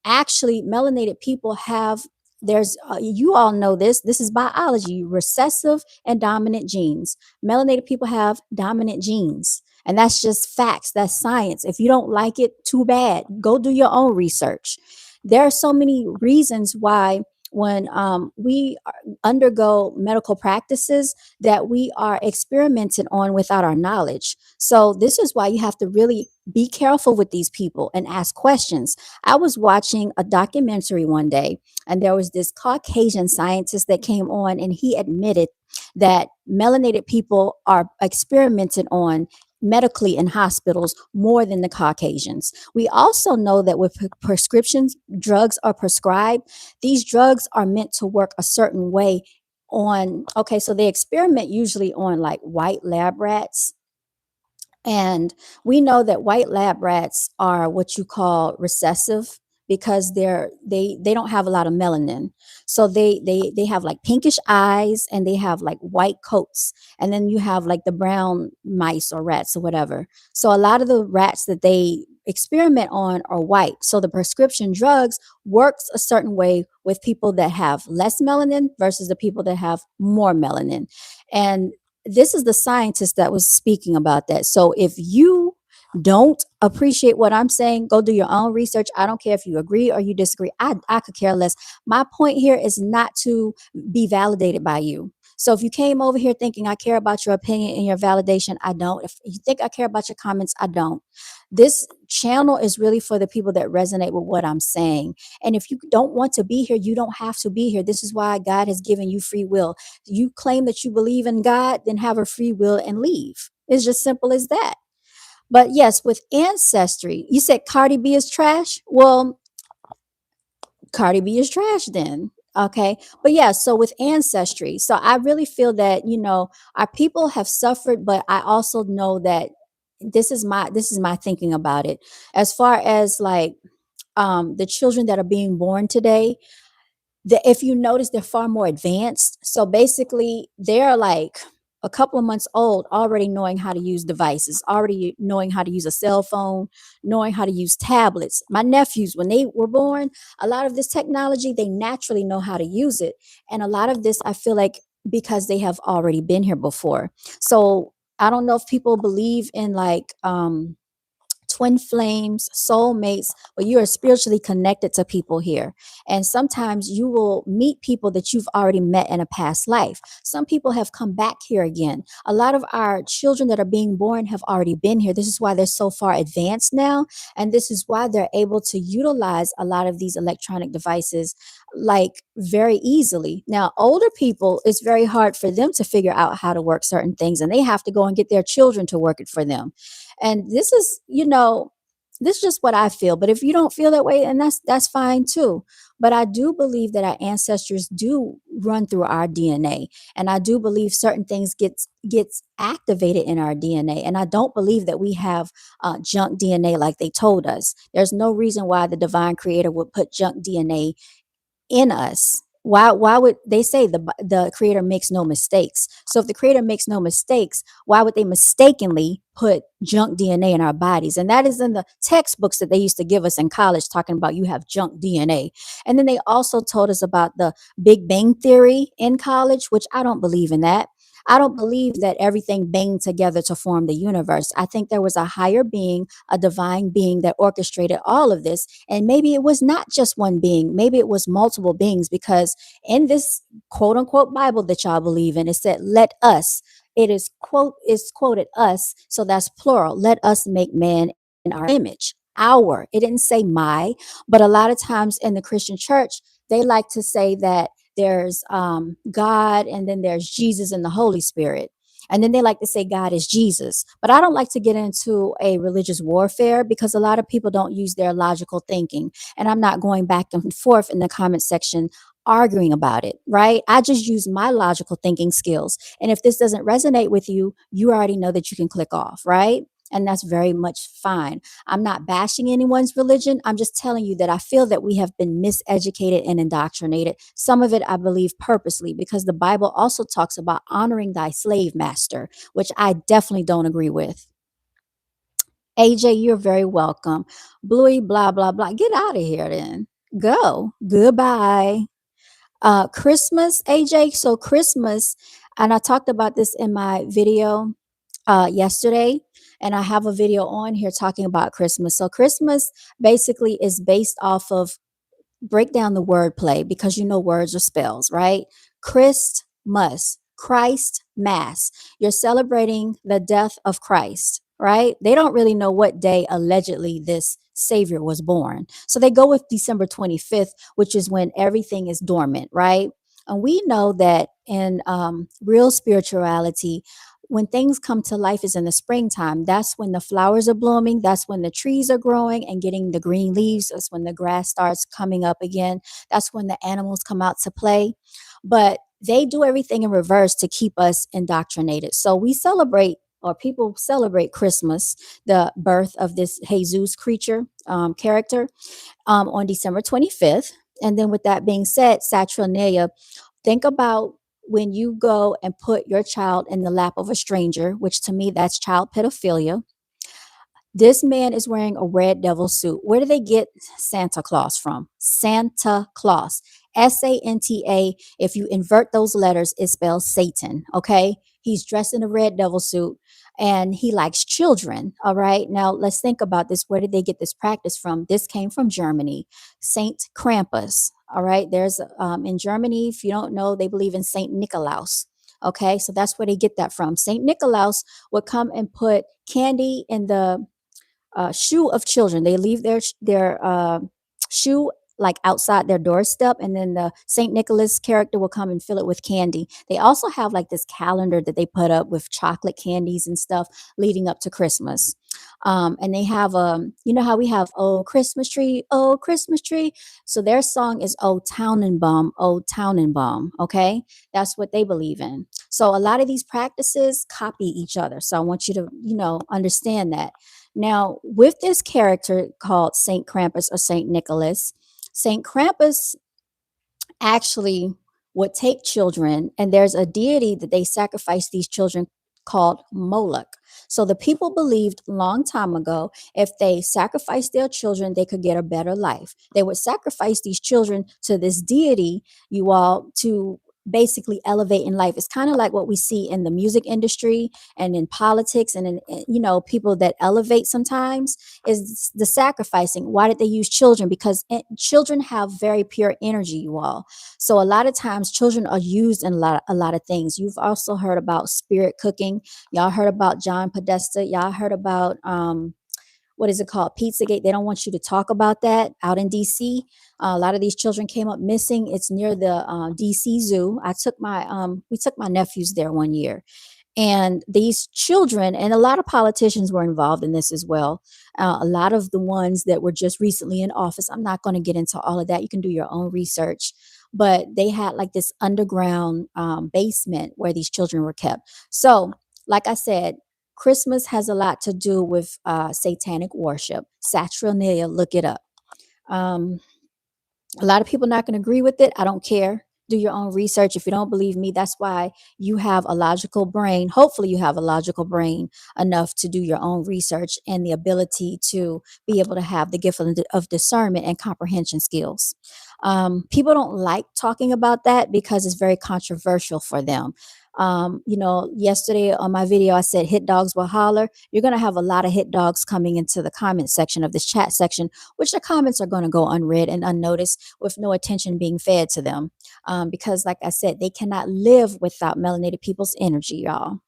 Actually, melanated people have, there's you all know this is biology, recessive and dominant genes. Melanated people have dominant genes, and that's just facts, that's science. If you don't like it, too bad, go do your own research. There are so many reasons why when we undergo medical practices that we are experimented on without our knowledge. So this is why you have to really be careful with these people and ask questions. I was watching a documentary one day, and there was this Caucasian scientist that came on, and he admitted that melanated people are experimented on medically in hospitals more than the Caucasians. We also know that when prescriptions drugs are prescribed, these drugs are meant to work a certain way on, okay, so they experiment usually on like white lab rats, and we know that white lab rats are what you call recessive because they don't have a lot of melanin. So they have like pinkish eyes, and they have like white coats. And then you have like the brown mice or rats or whatever. So a lot of the rats that they experiment on are white. So the prescription drugs works a certain way with people that have less melanin versus the people that have more melanin. And this is the scientist that was speaking about that. So if you don't appreciate what I'm saying, go do your own research. I don't care if you agree or you disagree. I could care less. My point here is not to be validated by you. So if you came over here thinking I care about your opinion and your validation, I don't. If you think I care about your comments, I don't. This channel is really for the people that resonate with what I'm saying. And if you don't want to be here, you don't have to be here. This is why God has given you free will. You claim that you believe in God, then have a free will and leave. It's just simple as that. But yes, with ancestry, you said Cardi B is trash. Well, Cardi B is trash then. Okay. But yeah, so with ancestry, so I really feel that, our people have suffered, but I also know that this is my thinking about it. As far as like the children that are being born today, if you notice, they're far more advanced. So basically, they're like a couple of months old, already knowing how to use devices, already knowing how to use a cell phone, knowing how to use tablets. My nephews, when they were born, a lot of this technology, they naturally know how to use it. And a lot of this, I feel like, because they have already been here before. So I don't know if people believe in like twin flames, soulmates, but you are spiritually connected to people here. And sometimes you will meet people that you've already met in a past life. Some people have come back here again. A lot of our children that are being born have already been here. This is why they're so far advanced now. And this is why they're able to utilize a lot of these electronic devices like very easily. Now, older people, it's very hard for them to figure out how to work certain things, and they have to go and get their children to work it for them. And this is, this is just what I feel. But if you don't feel that way, and that's fine too. But I do believe that our ancestors do run through our DNA, and I do believe certain things gets activated in our DNA. And I don't believe that we have junk DNA like they told us. There's no reason why the divine creator would put junk DNA in us. Why would they say the creator makes no mistakes? So if the creator makes no mistakes, why would they mistakenly put junk DNA in our bodies? And that is in the textbooks that they used to give us in college, talking about you have junk DNA. And then they also told us about the Big Bang Theory in college, which I don't believe in that. I don't believe that everything banged together to form the universe. I think there was a higher being, a divine being that orchestrated all of this. And maybe it was not just one being, maybe it was multiple beings, because in this quote unquote Bible that y'all believe in, it said, let us. It is quoted us. So that's plural. Let us make man in our image. Our. It didn't say my, but a lot of times in the Christian church, they like to say that there's God, and then there's Jesus and the Holy Spirit. And then they like to say God is Jesus. But I don't like to get into a religious warfare because a lot of people don't use their logical thinking. And I'm not going back and forth in the comment section arguing about it, right? I just use my logical thinking skills. And if this doesn't resonate with you, you already know that you can click off, right? And that's very much fine. I'm not bashing anyone's religion. I'm just telling you that I feel that we have been miseducated and indoctrinated. Some of it, I believe, purposely, because the Bible also talks about honoring thy slave master, which I definitely don't agree with. AJ, you're very welcome. Bluey, blah, blah, blah. Get out of here then. Go. Goodbye. Christmas, AJ. So, Christmas, and I talked about this in my video yesterday, and I have a video on here talking about Christmas. So Christmas basically is based off of, break down the wordplay because you know words are spells, right? Christ, Mass. You're celebrating the death of Christ, right? They don't really know what day allegedly this Savior was born. So they go with December 25th, which is when everything is dormant, right? And we know that in real spirituality, when things come to life is in the springtime. That's when the flowers are blooming. That's when the trees are growing and getting the green leaves. That's when the grass starts coming up again. That's when the animals come out to play. But they do everything in reverse to keep us indoctrinated. So we celebrate, or people celebrate Christmas, the birth of this Jesus creature character, on December 25th. And then with that being said, Saturnalia, think about when you go and put your child in the lap of a stranger, which to me, that's child pedophilia. This man is wearing a red devil suit. Where do they get Santa Claus from? Santa Claus. Santa. If you invert those letters, it spells Satan. Okay. He's dressed in a red devil suit and he likes children. All right. Now let's think about this. Where did they get this practice from? This came from Germany. Saint Krampus. All right. There's in Germany, if you don't know, they believe in Saint Nicolaus. Okay. So that's where they get that from. Saint Nicolaus would come and put candy in the shoe of children. They leave their shoe like outside their doorstep, and then the Saint Nicholas character will come and fill it with candy. They also have like this calendar that they put up with chocolate candies and stuff leading up to Christmas. And they have you know how we have "Oh Christmas Tree, Oh Christmas Tree." So their song is "Oh Tannenbaum, Oh Tannenbaum." Okay, that's what they believe in. So a lot of these practices copy each other. So I want you to understand that. Now, with this character called Saint Krampus or Saint Nicholas, Saint Krampus actually would take children, and there's a deity that they sacrifice these children called Moloch. So the people believed long time ago, if they sacrificed their children, they could get a better life. They would sacrifice these children to this deity, you all, to basically elevate in life. It's kind of like what we see in the music industry and in politics and in people that elevate sometimes, is the sacrificing. Why did they use children? Because children have very pure energy, you all. So a lot of times children are used in a lot of things. You've also heard about spirit cooking. Y'all heard about John Podesta. Y'all heard about what is it called? Pizzagate. They don't want you to talk about that out in DC. A lot of these children came up missing. It's near the DC Zoo. We took my nephews there one year. And these children, and a lot of politicians were involved in this as well. A lot of the ones that were just recently in office. I'm not going to get into all of that. You can do your own research. But they had like this underground basement where these children were kept. So, like I said, Christmas has a lot to do with satanic worship. Saturnalia, look it up. A lot of people not going to agree with it. I don't care. Do your own research. If you don't believe me, that's why you have a logical brain. Hopefully you have a logical brain enough to do your own research and the ability to be able to have the gift of discernment and comprehension skills. People don't like talking about that because it's very controversial for them. Yesterday on my video, I said hit dogs will holler. You're going to have a lot of hit dogs coming into the comment section of this chat section, which the comments are going to go unread and unnoticed with no attention being fed to them. Because like I said, they cannot live without melanated people's energy, y'all.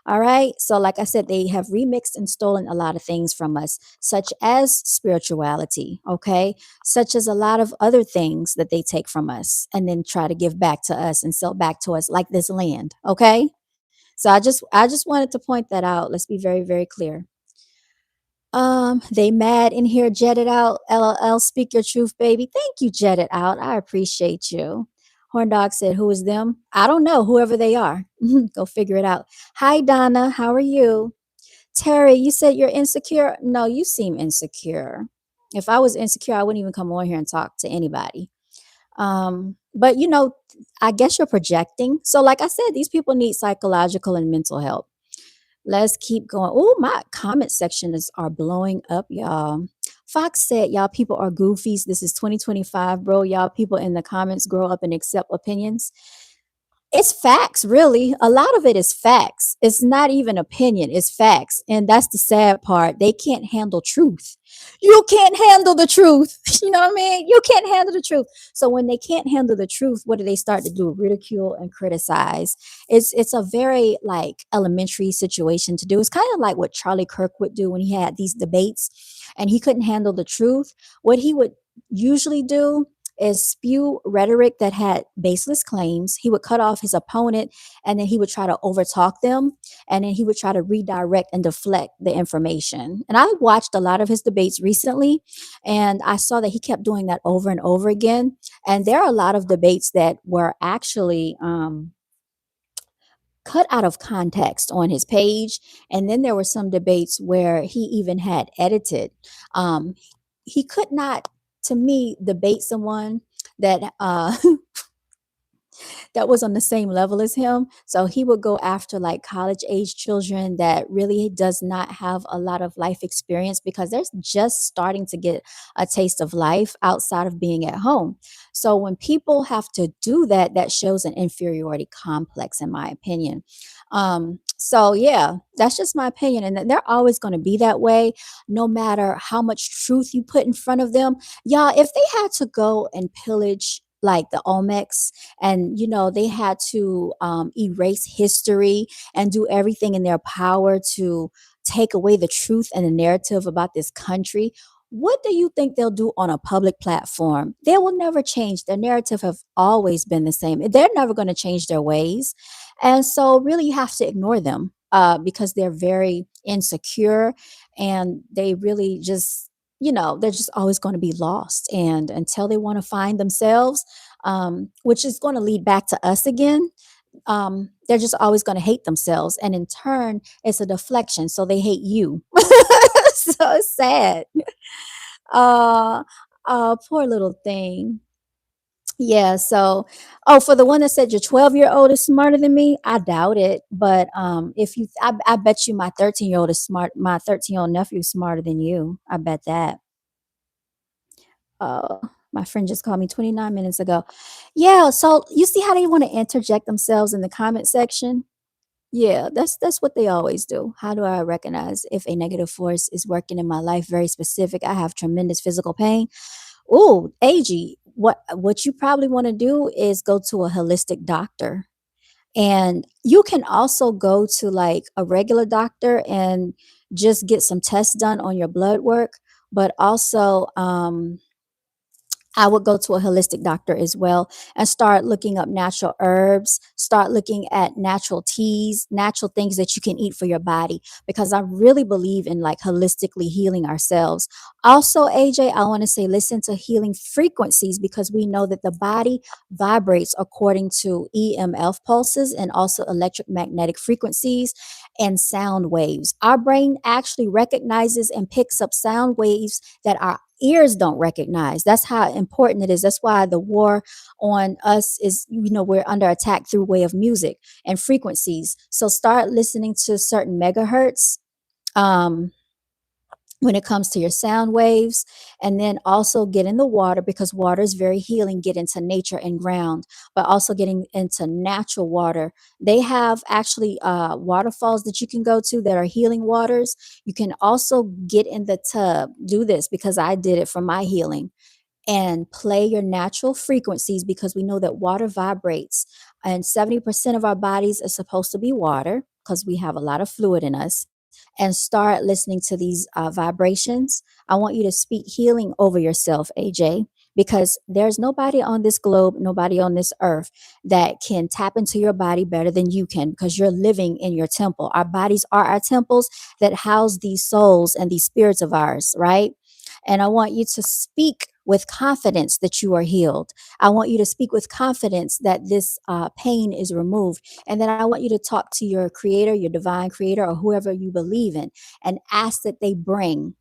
All right. So, like I said, they have remixed and stolen a lot of things from us, such as spirituality, okay? Such as a lot of other things that they take from us and then try to give back to us and sell back to us, like this land, okay? So I just wanted to point that out. Let's be very, very clear. They mad in here, jetted out. LLL, speak your truth, baby. Thank you, jetted out. I appreciate you. Horn Dog said, who is them? I don't know, whoever they are. Go figure it out. Hi, Donna. How are you? Terry, you said you're insecure. No, you seem insecure. If I was insecure, I wouldn't even come on here and talk to anybody. But I guess you're projecting. So, like I said, these people need psychological and mental help. Let's keep going. Oh, my comment section are blowing up, y'all. Fox said, y'all people are goofies. This is 2025, bro. Y'all people in the comments grow up and accept opinions. It's facts, really. A lot of it is facts. It's not even opinion, it's facts. And that's the sad part. They can't handle truth. You can't handle the truth. You know what I mean? You can't handle the truth. So when they can't handle the truth, what do they start to do? Ridicule and criticize. It's a very like elementary situation to do. It's kind of like what Charlie Kirk would do when he had these debates and he couldn't handle the truth. What he would usually do is spew rhetoric that had baseless claims. He would cut off his opponent and then he would try to overtalk them. And then he would try to redirect and deflect the information. And I watched a lot of his debates recently and I saw that he kept doing that over and over again. And there are a lot of debates that were actually cut out of context on his page. And then there were some debates where he even had edited. He could not, to me, debate someone that that was on the same level as him. So he would go after like college age children that really does not have a lot of life experience because they're just starting to get a taste of life outside of being at home. So when people have to do that, that shows an inferiority complex, in my opinion. So yeah, that's just my opinion. And they're always going to be that way, no matter how much truth you put in front of them. Y'all, if they had to go and pillage like the Olmecs and they had to erase history and do everything in their power to take away the truth and the narrative about this country, what do you think they'll do on a public platform? They will never change. Their narrative have always been the same. They're never going to change their ways. And so really you have to ignore them because they're very insecure and they really just they're just always going to be lost. And until they want to find themselves, which is going to lead back to us again, they're just always going to hate themselves. And in turn, it's a deflection. So they hate you. So it's sad. Uh, poor little thing. Yeah. So, for the one that said your 12-year-old is smarter than me, I doubt it. But I bet you my 13-year-old is smart. My 13-year-old nephew is smarter than you. I bet that. Uh, my friend just called me 29 minutes ago. Yeah. So you see how they want to interject themselves in the comment section? Yeah, that's what they always do. How do I recognize if a negative force is working in my life? Very specific. I have tremendous physical pain. Oh, AG, what you probably want to do is go to a holistic doctor. And you can also go to like a regular doctor and just get some tests done on your blood work, but also I would go to a holistic doctor as well and start looking up natural herbs, start looking at natural teas, natural things that you can eat for your body, because I really believe in like holistically healing ourselves. Also, AJ, I want to say listen to healing frequencies because we know that the body vibrates according to EMF pulses and also electromagnetic frequencies and sound waves. Our brain actually recognizes and picks up sound waves that our ears don't recognize. That's how important it is. That's why the war on us is, we're under attack through way of music and frequencies. So start listening to certain megahertz. When it comes to your sound waves, and then also get in the water because water is very healing. Get into nature and ground, but also getting into natural water. They have actually waterfalls that you can go to that are healing waters. You can also get in the tub. Do this because I did it for my healing. And play your natural frequencies because we know that water vibrates and 70% of our bodies are supposed to be water. because we have a lot of fluid in us, and start listening to these vibrations. I want you to speak healing over yourself, AJ, because there's nobody on this globe, nobody on this earth that can tap into your body better than you can, because you're living in your temple. Our bodies are our temples that house these souls and these spirits of ours, right? And I want you to speak with confidence that you are healed. I want you to speak with confidence that this pain is removed. And then I want you to talk to your creator, your divine creator, or whoever you believe in, and ask that they bring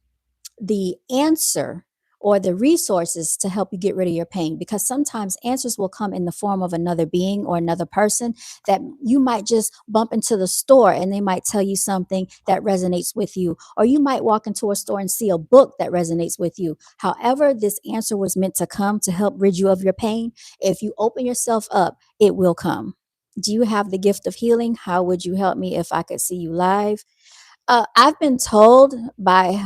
the answer or the resources to help you get rid of your pain, because sometimes answers will come in the form of another being or another person that you might just bump into the store and they might tell you something that resonates with you, or you might walk into a store and see a book that resonates with you. However, this answer was meant to come to help rid you of your pain. If you open yourself up, it will come. Do you have the gift of healing? How would you help me if I could see you live? I've been told by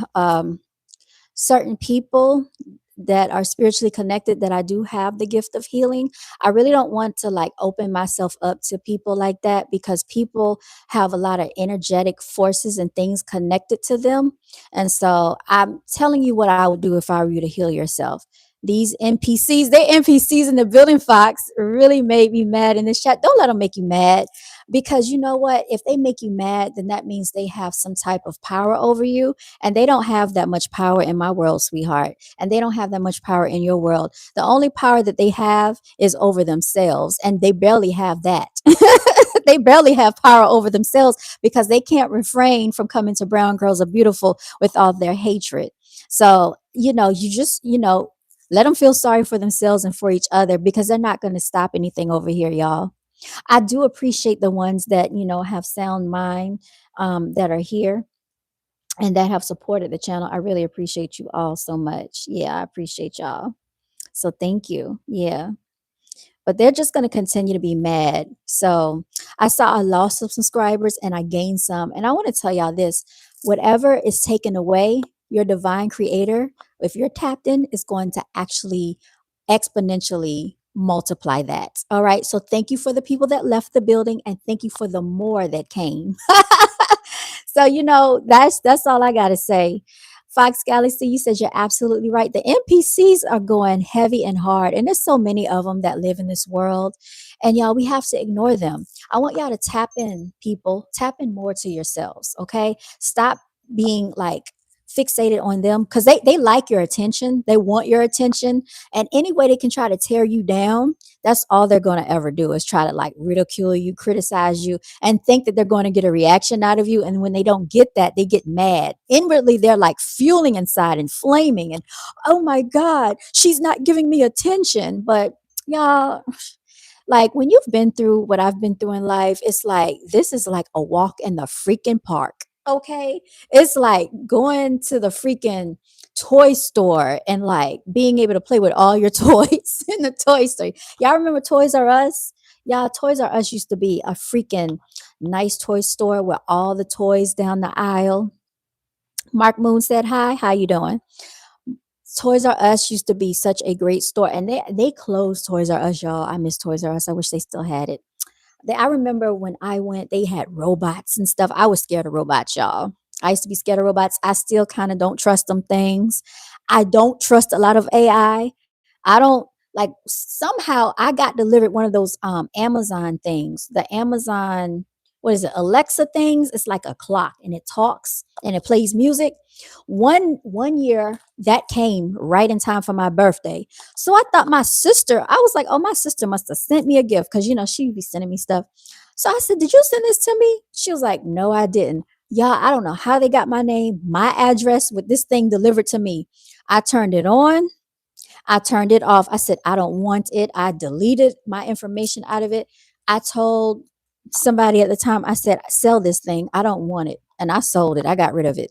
certain people that are spiritually connected that I do have the gift of healing. I really don't want to like open myself up to people like that, because people have a lot of energetic forces and things connected to them. And so I'm telling you what I would do if I were you to heal yourself. These NPCs, they NPCs in the building, Fox, really made me mad in this chat. Don't let them make you mad, because you know what? If they make you mad, then that means they have some type of power over you, and they don't have that much power in my world, sweetheart. And they don't have that much power in your world. The only power that they have is over themselves, and they barely have that. They barely have power over themselves, because they can't refrain from coming to Brown Girls Are Beautiful with all their hatred. So, you just, let them feel sorry for themselves and for each other, because they're not going to stop anything over here, y'all. I do appreciate the ones that, have sound mind, that are here and that have supported the channel. I really appreciate you all so much. Yeah, I appreciate y'all. So thank you. Yeah. But they're just going to continue to be mad. So I saw a loss of subscribers and I gained some. And I want to tell y'all this: whatever is taken away, your divine creator, if you're tapped in, is going to actually exponentially multiply that. All right. So thank you for the people that left the building, and thank you for the more that came. So that's all I gotta say. Fox Galaxy, you said you're absolutely right. The NPCs are going heavy and hard, and there's so many of them that live in this world, and y'all, we have to ignore them. I want y'all to tap in, people. Tap in more to yourselves, okay? Stop being like fixated on them, because they like your attention. They want your attention, and any way they can try to tear you down, that's all they're going to ever do, is try to like ridicule you, criticize you, and think that they're going to get a reaction out of you. And when they don't get that, they get mad. Inwardly, they're like fueling inside and flaming. And oh my God, she's not giving me attention. But y'all, like when you've been through what I've been through in life, it's like this is like a walk in the freaking park. Okay. It's like going to the freaking toy store and like being able to play with all your toys in the toy store. Y'all remember Toys R Us? Y'all, Toys R Us used to be a freaking nice toy store with all the toys down the aisle. Mark Moon said hi. How you doing? Toys R Us used to be such a great store, and they closed Toys R Us, y'all. I miss Toys R Us. I wish they still had it. I remember when I went, they had robots and stuff. I was scared of robots, y'all. I used to be scared of robots. I still kind of don't trust them things. I don't trust a lot of AI. I don't like, somehow I got delivered one of those Amazon things. The Amazon, what is it, Alexa things? It's like a clock, and it talks and it plays music. One year that came right in time for my birthday. So I thought my sister, I was like, oh, my sister must have sent me a gift, because she'd be sending me stuff. So I said, did you send this to me? She was like, no, I didn't. Y'all, I don't know how they got my name, my address with this thing delivered to me. I turned it on. I turned it off. I said, I don't want it. I deleted my information out of it. I told somebody at the time, I said, sell this thing. I don't want it. And I sold it. I got rid of it.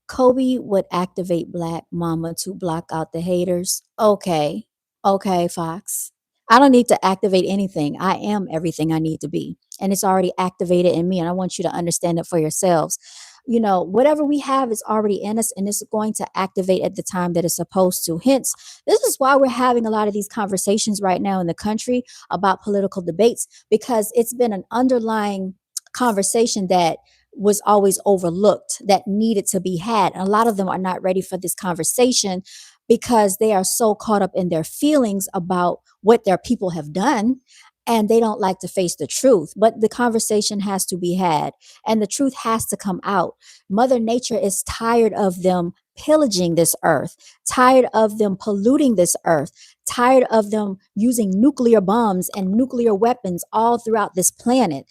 Kobe would activate Black Mama to block out the haters. Okay. Okay, Fox. I don't need to activate anything. I am everything I need to be. And it's already activated in me. And I want you to understand it for yourselves. Whatever we have is already in us, and it's going to activate at the time that it's supposed to. Hence, this is why we're having a lot of these conversations right now in the country about political debates, because it's been an underlying conversation that was always overlooked that needed to be had. And a lot of them are not ready for this conversation because they are so caught up in their feelings about what their people have done, and they don't like to face the truth. But the conversation has to be had, and the truth has to come out. Mother Nature is tired of them pillaging this earth, tired of them polluting this earth, tired of them using nuclear bombs and nuclear weapons all throughout this planet,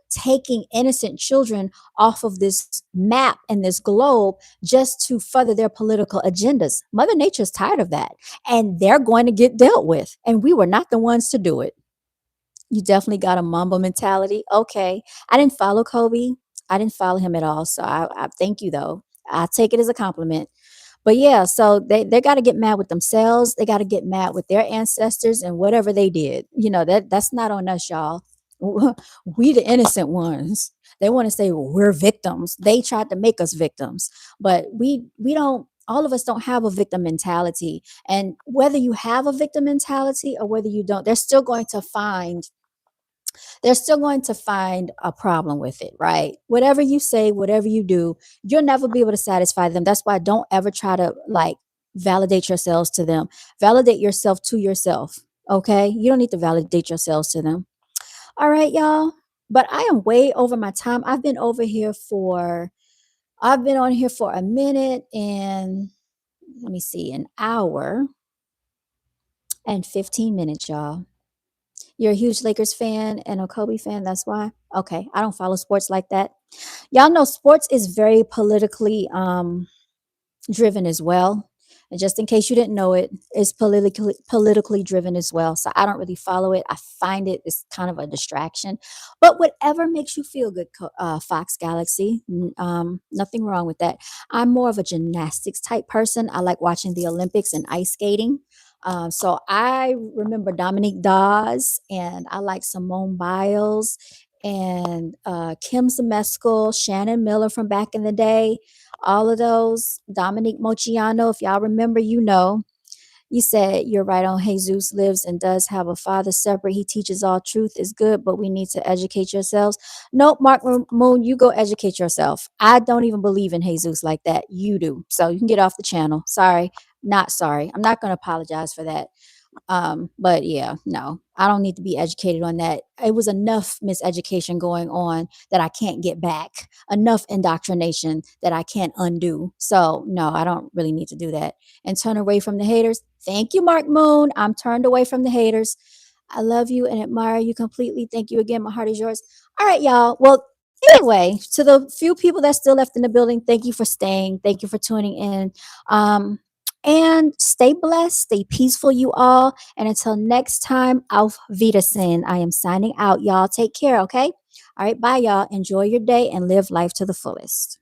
taking innocent children off of this map and this globe just to further their political agendas. Mother Nature is tired of that, and they're going to get dealt with, and we were not the ones to do it. You definitely got a Mamba mentality. Okay. I didn't follow Kobe. I didn't follow him at all. So I thank you though. I take it as a compliment. But yeah, so they got to get mad with themselves. They got to get mad with their ancestors and whatever they did. That's not on us, y'all. We the innocent ones. They want to say we're victims. They tried to make us victims, but we don't. All of us don't have a victim mentality. And whether you have a victim mentality or whether you don't, they're still going to find a problem with it, right? Whatever you say, whatever you do, you'll never be able to satisfy them. That's why don't ever try to validate yourselves to them. Validate yourself to yourself. Okay. You don't need to validate yourselves to them. All right, y'all. But I am way over my time. I've been on here for a minute and let me see, an hour and 15 minutes, y'all. You're a huge Lakers fan and a Kobe fan. That's why. Okay. I don't follow sports like that. Y'all know sports is very politically driven as well. And just in case you didn't know it, it's politically driven as well. So I don't really follow it. I find it's kind of a distraction. But whatever makes you feel good, Fox Galaxy, nothing wrong with that. I'm more of a gymnastics type person. I like watching the Olympics and ice skating. So I remember Dominique Dawes, and I like Simone Biles and Kim Zemeskel, Shannon Miller from back in the day. All of those, Dominique Moceanu, if y'all remember, you said you're right on. Jesus lives and does have a father separate. He teaches all truth is good, but we need to educate yourselves. Nope, Mark Moon, you go educate yourself. I don't even believe in Jesus like that. You do. So you can get off the channel. Sorry. Not sorry. I'm not going to apologize for that. But yeah, no, I don't need to be educated on that. It was enough miseducation going on that I can't get back, enough indoctrination that I can't undo. So no, I don't really need to do that and turn away from the haters. Thank you, Mark Moon. I'm turned away from the haters. I love you and admire you completely. Thank you again. My heart is yours. All right, y'all. Well, anyway, to the few people that still left in the building, thank you for staying. Thank you for tuning in. And stay blessed, stay peaceful, you all. And until next time, auf Wiedersehen. I am signing out, y'all. Take care, okay? All right, bye, y'all. Enjoy your day and live life to the fullest.